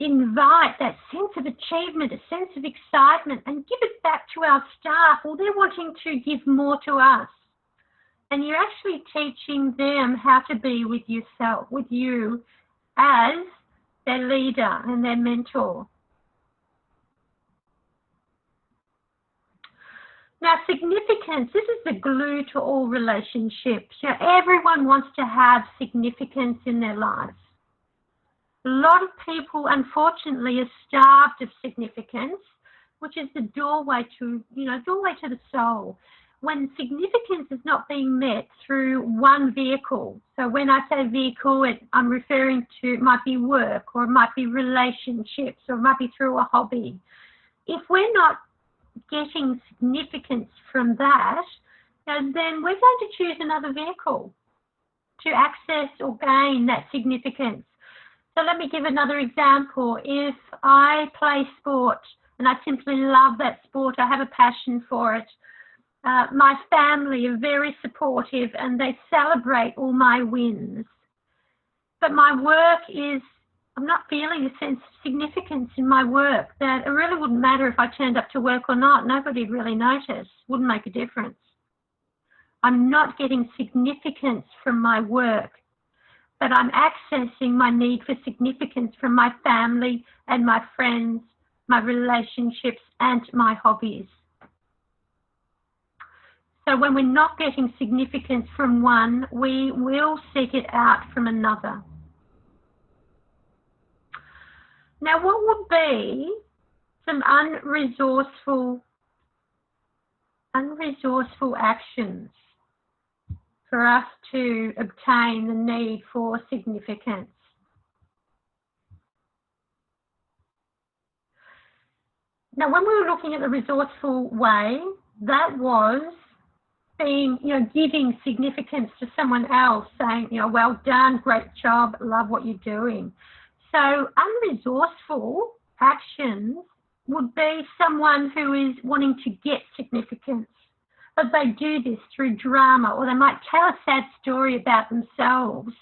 invite that sense of achievement, a sense of excitement, and give it back to our staff, well, they're wanting to give more to us. And you're actually teaching them how to be with yourself, with you as their leader and their mentor. Now, significance, this is the glue to all relationships. Everyone wants to have significance in their lives. A lot of people, unfortunately, are starved of significance, which is the doorway to, doorway to the soul. When significance is not being met through one vehicle. So when I say vehicle, I'm referring to, it might be work, or it might be relationships, or it might be through a hobby. If we're not getting significance from that, then we're going to choose another vehicle to access or gain that significance. So let me give another example. If I play sport and I simply love that sport, I have a passion for it, my family are very supportive and they celebrate all my wins. But my work is, I'm not feeling a sense of significance in my work, that it really wouldn't matter if I turned up to work or not. Nobody'd really notice. Wouldn't make a difference. I'm not getting significance from my work, but I'm accessing my need for significance from my family and my friends, my relationships, and my hobbies. So when we're not getting significance from one, we will seek it out from another. Now, what would be some unresourceful actions for us to obtain the need for significance? Now, when we were looking at the resourceful way, that was being, giving significance to someone else, saying, well done, great job, love what you're doing. So unresourceful actions would be someone who is wanting to get significance, but they do this through drama, or they might tell a sad story about themselves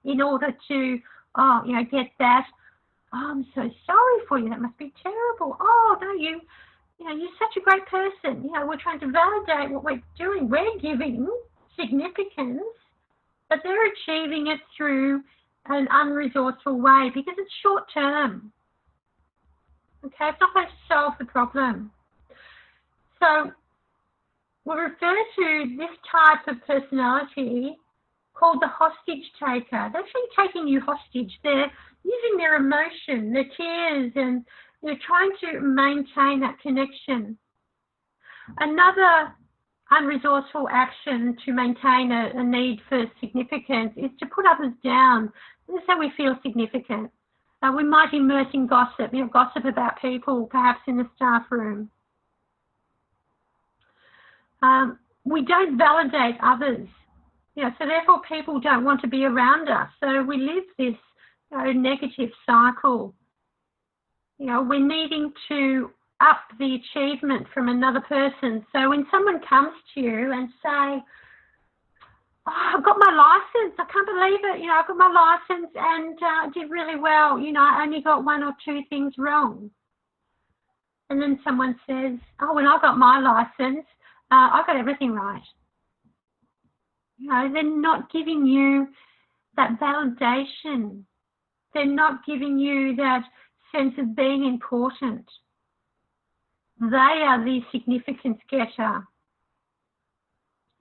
in order to, get that, I'm so sorry for you, that must be terrible. Oh, no, you're such a great person. We're trying to validate what we're doing. We're giving significance, but they're achieving it through an unresourceful way because it's short term. Okay, it's not going to solve the problem. So we refer to this type of personality called the hostage taker. They're actually taking you hostage. They're using their emotion, their tears, and they're trying to maintain that connection. Another unresourceful action to maintain a need for significance is to put others down. This is how we feel significant. We might immerse in gossip, gossip about people, perhaps in the staff room. We don't validate others. So therefore people don't want to be around us. So we live this negative cycle. We're needing to up the achievement from another person. So when someone comes to you and say, oh, I've got my license, I can't believe it, I've got my license and I did really well, I only got 1 or 2 things wrong. And then someone says, oh, when I got my license, I got everything right. They're not giving you that validation. They're not giving you that sense of being important. They are the significance getter.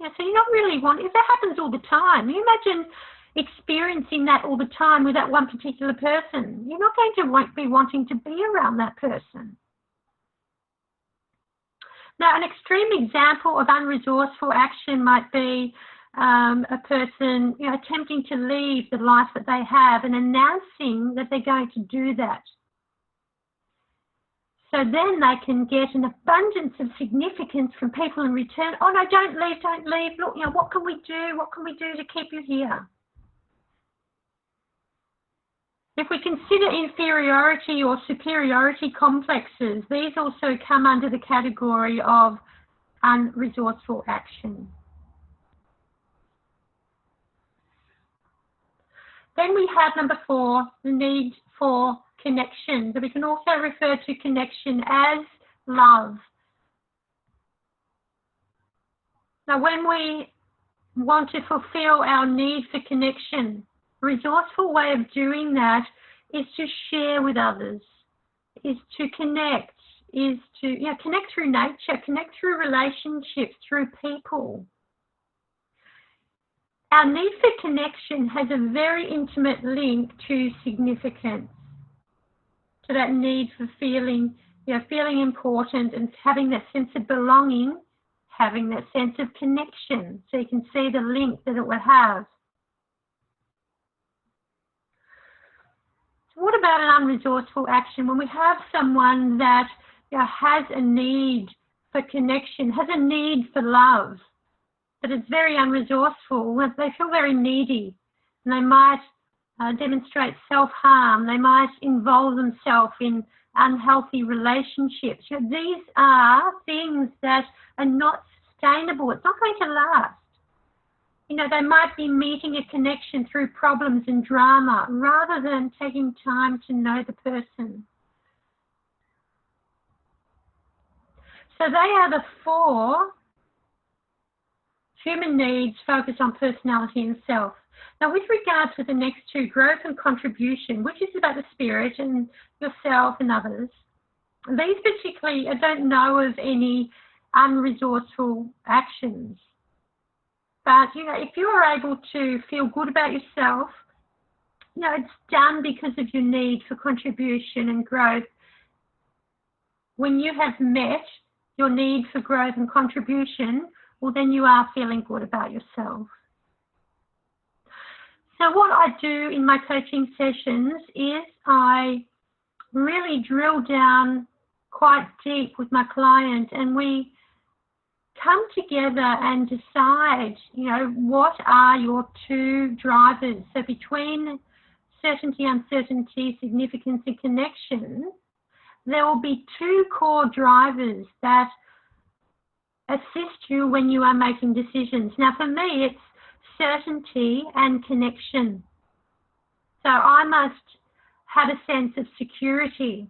So you're not really wanting, if that happens all the time, you imagine experiencing that all the time with that one particular person. You're not going to be wanting to be around that person. Now, an extreme example of unresourceful action might be a person attempting to leave the life that they have and announcing that they're going to do that. So then they can get an abundance of significance from people in return. Oh, no, don't leave, don't leave. Look, what can we do? What can we do to keep you here? If we consider inferiority or superiority complexes, these also come under the category of unresourceful action. Then we have number 4, the need for connection. So we can also refer to connection as love. Now, when we want to fulfill our need for connection, a resourceful way of doing that is to share with others, is to connect, is to connect through nature, connect through relationships, through people. Our need for connection has a very intimate link to significance, to that need for feeling important and having that sense of belonging, having that sense of connection. So you can see the link that it will have. So what about an unresourceful action? When we have someone that has a need for connection, has a need for love, but it's very unresourceful, they feel very needy, and they might demonstrate self-harm, they might involve themselves in unhealthy relationships. These are things that are not sustainable. It's not going to last. They might be meeting a connection through problems and drama rather than taking time to know the person. So they are the 4 human needs focused on personality and self. Now, with regard to the next 2, growth and contribution, which is about the spirit and yourself and others, these particularly, I don't know of any unresourceful actions. But, if you are able to feel good about yourself, it's done because of your need for contribution and growth. When you have met your need for growth and contribution, well, then you are feeling good about yourself. So what I do in my coaching sessions is I really drill down quite deep with my client, and we come together and decide, what are your 2 drivers. So between certainty, uncertainty, significance, and connection, there will be 2 core drivers that assist you when you are making decisions. Now, for me, it's certainty and connection. So I must have a sense of security.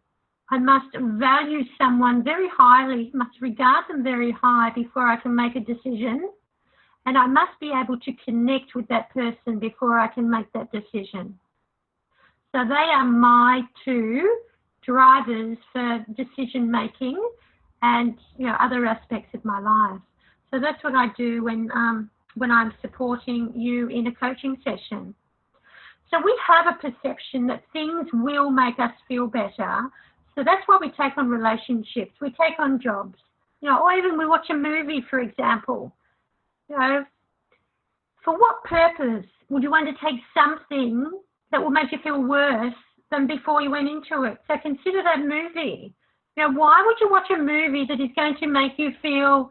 I must value someone very highly, must regard them very high before I can make a decision. And I must be able to connect with that person before I can make that decision. So they are my 2 drivers for decision making and other aspects of my life. So that's what I do when I'm supporting you in a coaching session. So we have a perception that things will make us feel better. So that's why we take on relationships, we take on jobs, or even we watch a movie, for example. For what purpose would you undertake something that will make you feel worse than before you went into it? So consider that movie. Why would you watch a movie that is going to make you feel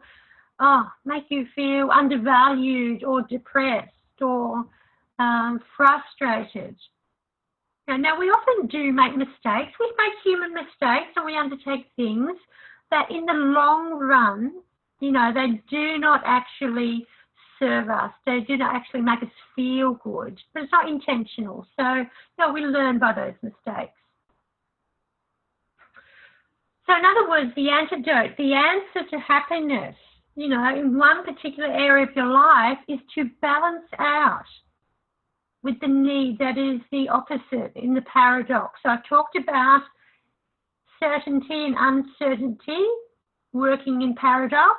undervalued or depressed or frustrated? Now, we often do make mistakes. We make human mistakes, and we undertake things that in the long run, they do not actually serve us. They do not actually make us feel good, but it's not intentional. So, we learn by those mistakes. So in other words, the antidote, the answer to happiness, in one particular area of your life is to balance out with the need that is the opposite in the paradox. So I've talked about certainty and uncertainty working in paradox,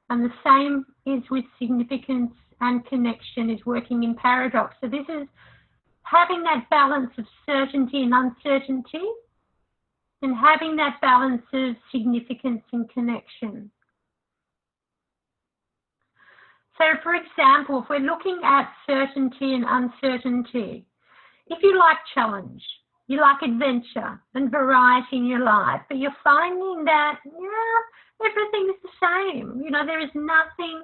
and the same is with significance and connection is working in paradox. So this is having that balance of certainty and uncertainty, and having that balance of significance and connection. So, for example, if we're looking at certainty and uncertainty, if you like challenge, you like adventure and variety in your life, but you're finding that, everything is the same. There is nothing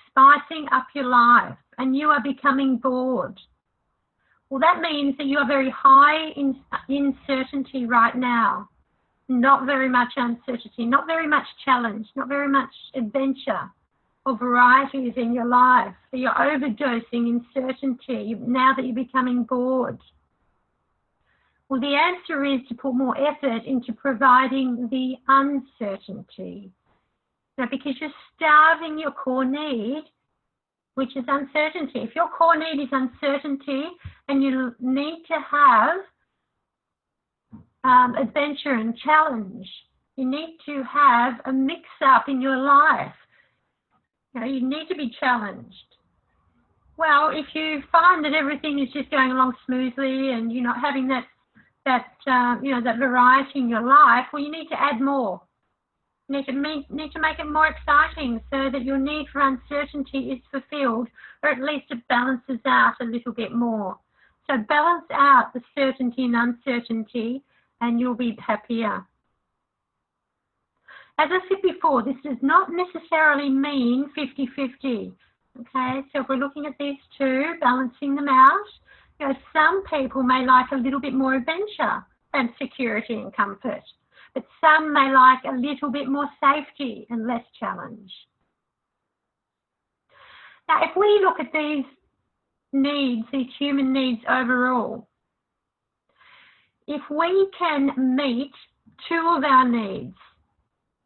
spicing up your life and you are becoming bored. Well, that means that you are very high in certainty right now. Not very much uncertainty, not very much challenge, not very much adventure or varieties in your life. So you're overdosing in certainty now that you're becoming bored. Well, the answer is to put more effort into providing the uncertainty. Now, because you're starving your core need, which is uncertainty. If your core need is uncertainty and you need to have adventure and challenge, you need to have a mix-up in your life. You need to be challenged. Well, if you find that everything is just going along smoothly and you're not having that variety in your life, well, you need to add more. You need to make it more exciting so that your need for uncertainty is fulfilled, or at least it balances out a little bit more. So balance out the certainty and uncertainty, and you'll be happier. As I said before, this does not necessarily mean 50-50. Okay, so if we're looking at these two, balancing them out, some people may like a little bit more adventure and security and comfort, but some may like a little bit more safety and less challenge. Now, if we look at these needs, these human needs overall, if we can meet two of our needs,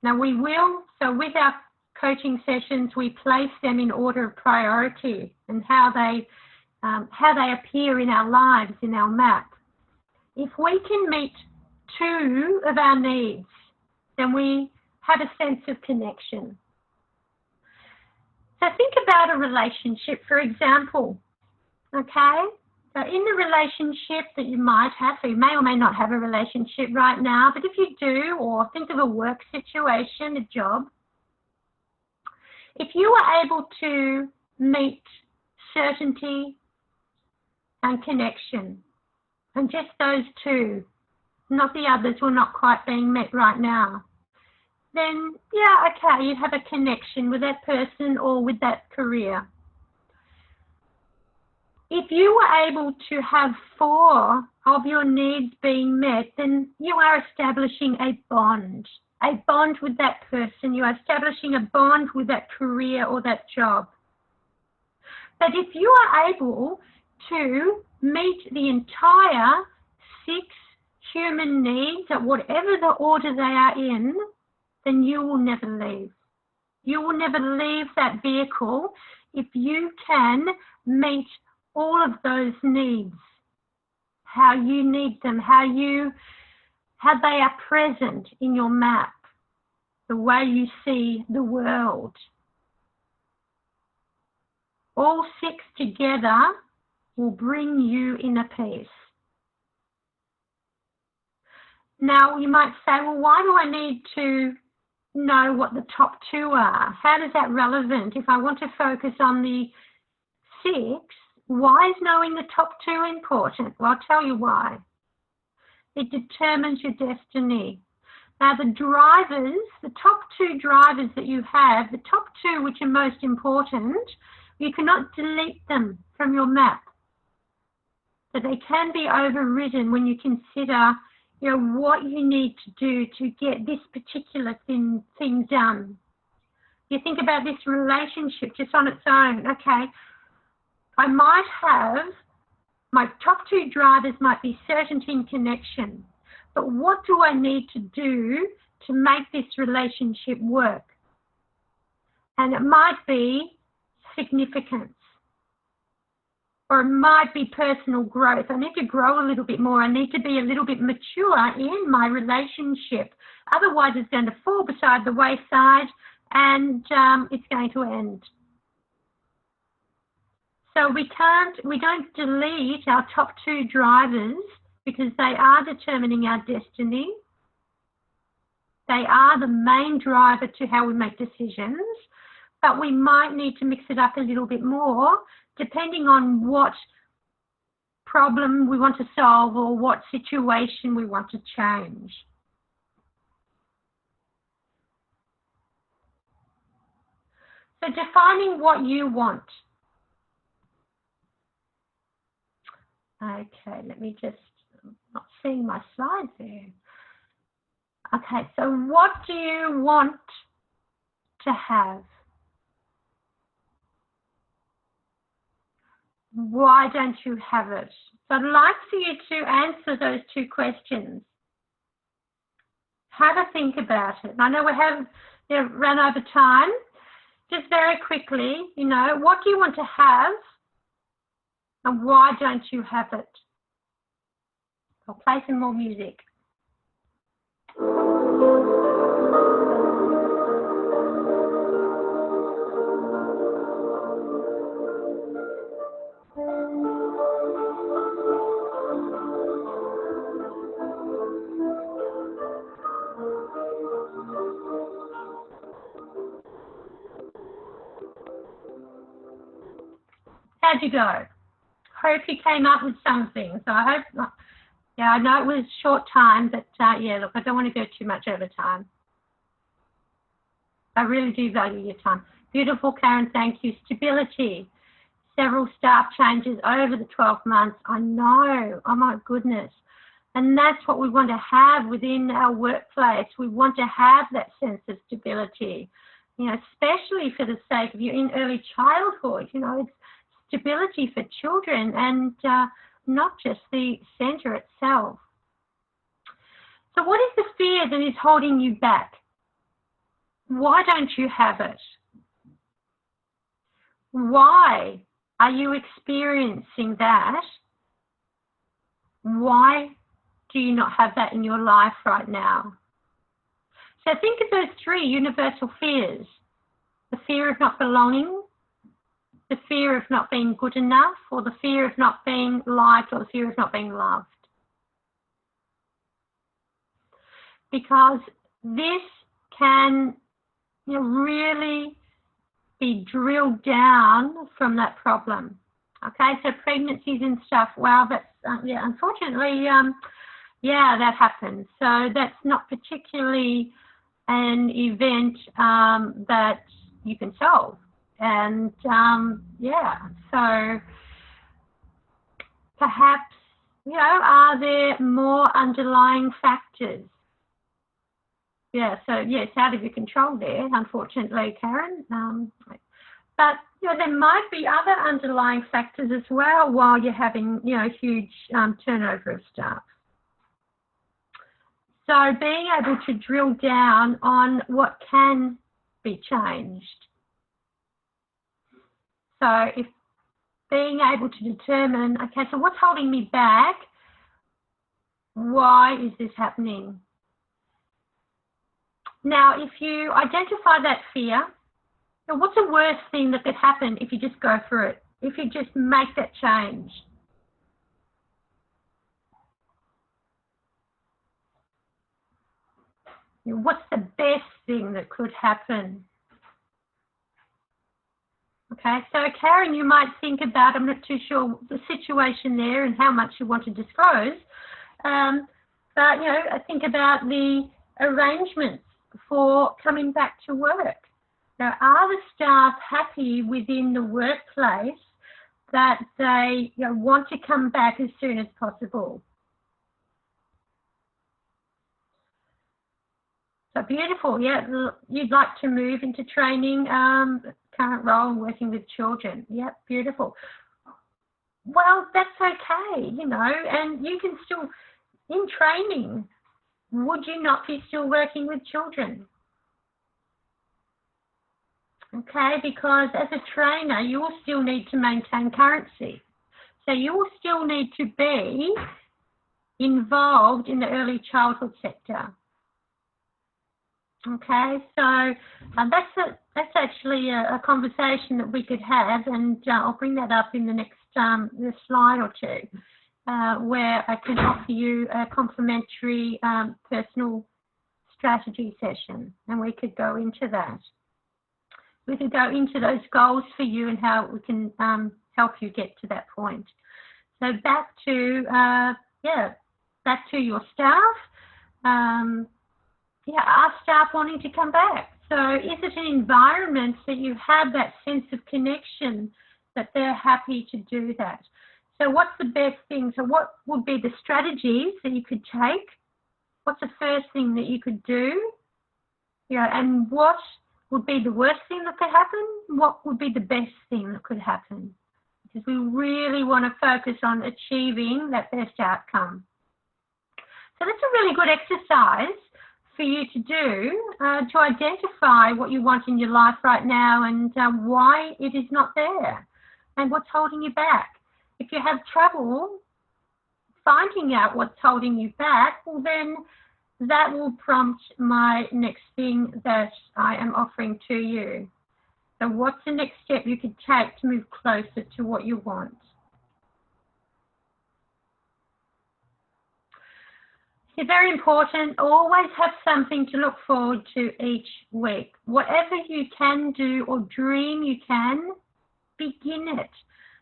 now we will, so with our coaching sessions, we place them in order of priority and how they appear in our lives, in our map. If we can meet two of our needs, then we have a sense of connection. So think about a relationship, for example, okay? So in the relationship that you might have, so you may or may not have a relationship right now, but if you do, or think of a work situation, a job, if you are able to meet certainty and connection, and just those two, not the others who are not quite being met right now, then yeah, okay, you'd have a connection with that person or with that career. If you were able to have 4 of your needs being met, then you are establishing a bond with that person. You are establishing a bond with that career or that job. But if you are able to meet the entire 6 human needs at whatever the order they are in, then you will never leave. You will never leave that vehicle if you can meet all of those needs, how you need them, how they are present in your map, the way you see the world. All 6 together will bring you inner peace. Now, you might say, well, why do I need to know what the top 2 are? How is that relevant? If I want to focus on the 6, why is knowing the top 2 important? Well, I'll tell you why. It determines your destiny. Now, the drivers, the top 2 drivers that you have, the top 2 which are most important, you cannot delete them from your map. So they can be overridden when you consider, what you need to do to get this particular thing done. You think about this relationship just on its own. Okay, I might have, my top 2 drivers might be certainty and connection, but what do I need to do to make this relationship work? And it might be significance, or it might be personal growth. I need to grow a little bit more. I need to be a little bit mature in my relationship. Otherwise, it's going to fall beside the wayside and it's going to end. So we don't delete our top 2 drivers because they are determining our destiny. They are the main driver to how we make decisions, but we might need to mix it up a little bit more depending on what problem we want to solve or what situation we want to change. So defining what you want. Okay, let me just, I'm not seeing my slides there. Okay, so what do you want to have? Why don't you have it? So I'd like for you to answer those two questions. Have a think about it. I know we have run over time. Just very quickly, what do you want to have and why don't you have it? I'll play some more music. How'd you go? Hope you came up with something. So I hope, I know it was short time, but look, I don't want to go too much over time. I really do value your time. Beautiful, Karen, thank you. Stability. Several staff changes over the 12 months. I know, oh my goodness. And that's what we want to have within our workplace. We want to have that sense of stability, especially for the sake of you in early childhood. It's stability for children and not just the centre itself. So what is the fear that is holding you back? Why don't you have it? Why are you experiencing that? Why do you not have that in your life right now? So think of those three universal fears. The fear of not belonging, the fear of not being good enough, or the fear of not being liked, or the fear of not being loved. Because this can really be drilled down from that problem. Okay, so pregnancies and stuff, wow, that's, unfortunately, that happens. So that's not particularly an event that you can solve. And so perhaps, are there more underlying factors? So it's out of your control there, unfortunately, Karen. But there might be other underlying factors as well while you're having huge turnover of staff. So being able to drill down on what can be changed. So if being able to determine, okay, so what's holding me back? Why is this happening? Now, if you identify that fear, what's the worst thing that could happen if you just go for it? If you just make that change? What's the best thing that could happen? Okay, so Karen, you might think about, I'm not too sure the situation there and how much you want to disclose, but think about the arrangements for coming back to work. Now, are the staff happy within the workplace that they want to come back as soon as possible? So beautiful, you'd like to move into training, current role working with children. Yep, beautiful. Well, that's okay, and you can still, in training, would you not be still working with children? Okay, because as a trainer, you will still need to maintain currency. So you will still need to be involved in the early childhood sector. Okay, so that's actually a conversation that we could have, and I'll bring that up in the next slide or two, where I can offer you a complimentary personal strategy session, and we could go into that. We could go into those goals for you and how we can help you get to that point. So back to your staff. Are staff wanting to come back? So is it an environment that you have that sense of connection, that they're happy to do that? So what's the best thing? So what would be the strategies that you could take? What's the first thing that you could do? You know, and what would be the worst thing that could happen? What would be the best thing that could happen? Because we really want to focus on achieving that best outcome. So that's a really good exercise for you to do, to identify what you want in your life right now and why it is not there and what's holding you back. If you have trouble finding out what's holding you back, well then that will prompt my next thing that I am offering to you. So what's the next step you could take to move closer to what you want? It's very important, always have something to look forward to each week. Whatever you can do or dream you can, begin it.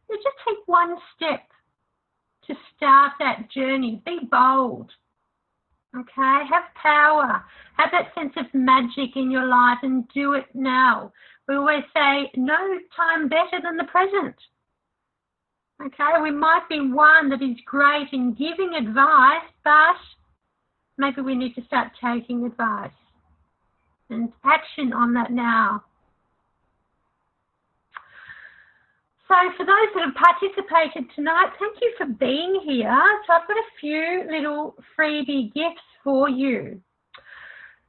You just take one step to start that journey. Be bold. Okay, have power, have that sense of magic in your life and do it now. We always say, no time better than the present. Okay, we might be one that is great in giving advice, but maybe we need to start taking advice and action on that now. So for those that have participated tonight, thank you for being here. So I've got a few little freebie gifts for you.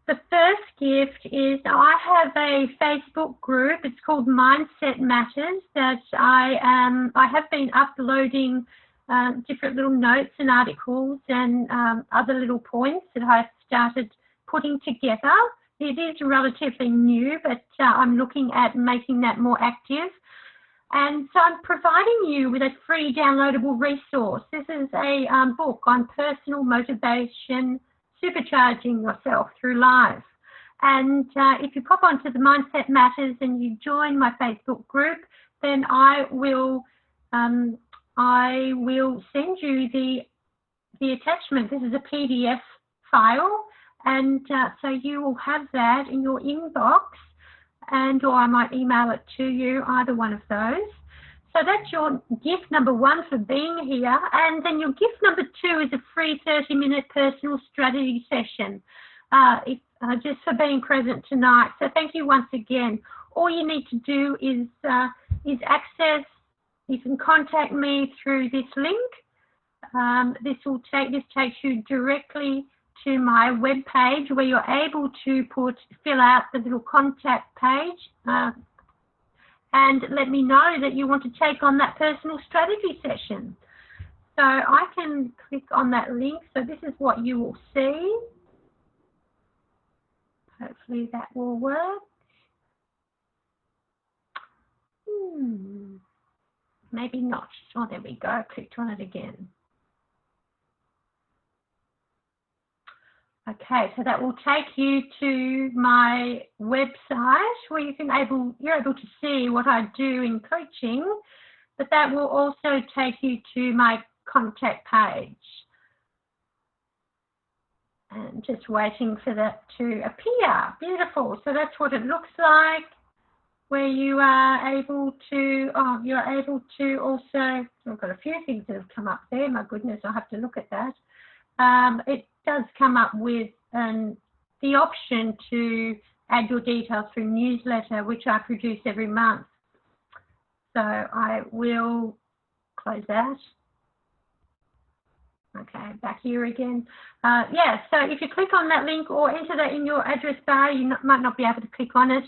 The first gift is I have a Facebook group. It's called Mindset Matters that I have been uploading different little notes and articles and other little points that I've started putting together. It is relatively new, but I'm looking at making that more active. And so I'm providing you with a free downloadable resource. This is a book on personal motivation, supercharging yourself through life. And if you pop onto the Mindset Matters and you join my Facebook group, then I will send you the attachment. This is a PDF file, and so you will have that in your inbox. And or I might email it to you, either one of those. So that's your gift number one for being here. And then your gift number two is a free 30-minute personal strategy session just for being present tonight. So thank you once again. All you need to do is access, you can contact me through this link. This takes you directly to my webpage where you're able to fill out the little contact page and let me know that you want to take on that personal strategy session. So I can click on that link. So this is what you will see. Hopefully that will work. Maybe not. Oh, there we go. I clicked on it again. Okay, so that will take you to my website where you're able to see what I do in coaching, but that will also take you to my contact page. And just waiting for that to appear. Beautiful. So that's what it looks like, where you are able to, also, I've got a few things that have come up there. My goodness, I'll have to look at that. It does come up with the option to add your details through newsletter, which I produce every month. So I will close that. Okay, back here again. Yeah, so if you click on that link or enter that in your address bar, you might not be able to click on it.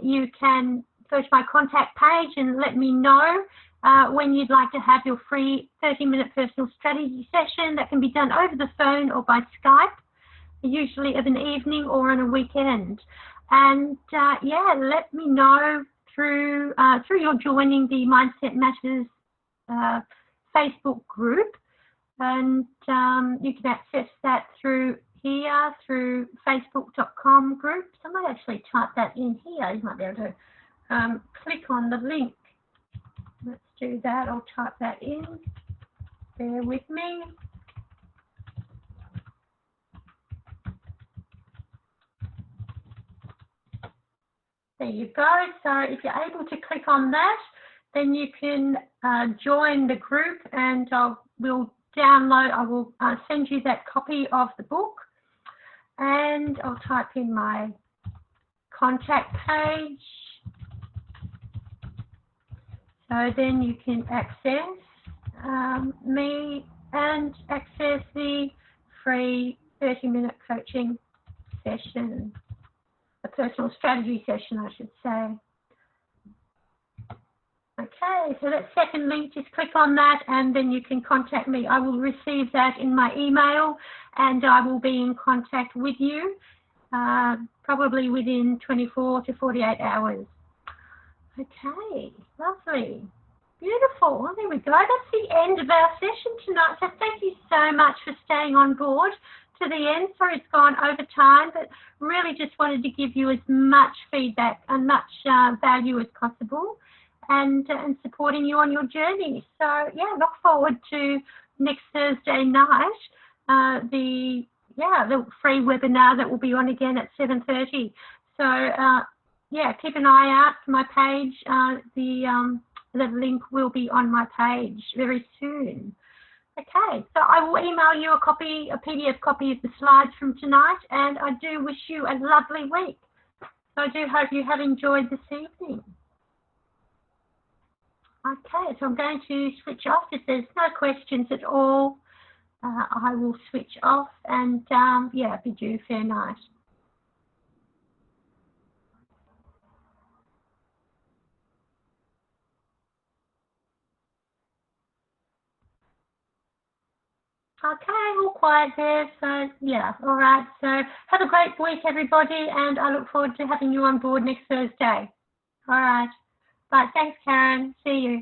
You can go to my contact page and let me know when you'd like to have your free 30-minute personal strategy session. That can be done over the phone or by Skype, usually of an evening or on a weekend. And yeah, let me know through your joining the Mindset Matters Facebook group. And you can access that through here, through facebook.com groups. I might actually type that in here. You might be able to click on the link. Let's do that. I'll type that in. Bear with me. There you go. So if you're able to click on that, then you can join the group, and I will send you that copy of the book, and I'll type in my contact page. So then you can access me and access the free 30-minute coaching session, a personal strategy session, I should say. Okay, so that second link, just click on that and then you can contact me. I will receive that in my email and I will be in contact with you probably within 24 to 48 hours. Okay, lovely. Beautiful. Well, there we go. That's the end of our session tonight. So thank you so much for staying on board to the end. Sorry it's gone over time, but really just wanted to give you as much feedback and much value as possible, and supporting you on your journey. So yeah, look forward to next Thursday night, the free webinar that will be on again at 7:30. So yeah, keep an eye out for my page. The link will be on my page very soon. Okay, so I will email you a PDF copy of the slides from tonight, and I do wish you a lovely week. So I do hope you have enjoyed this evening. Okay, so I'm going to switch off. If there's no questions at all, I will switch off and yeah, bid you fair night. Okay, all quiet there. So yeah, all right. So have a great week, everybody, and I look forward to having you on board next Thursday. All right. Bye. Thanks, Karen. See you.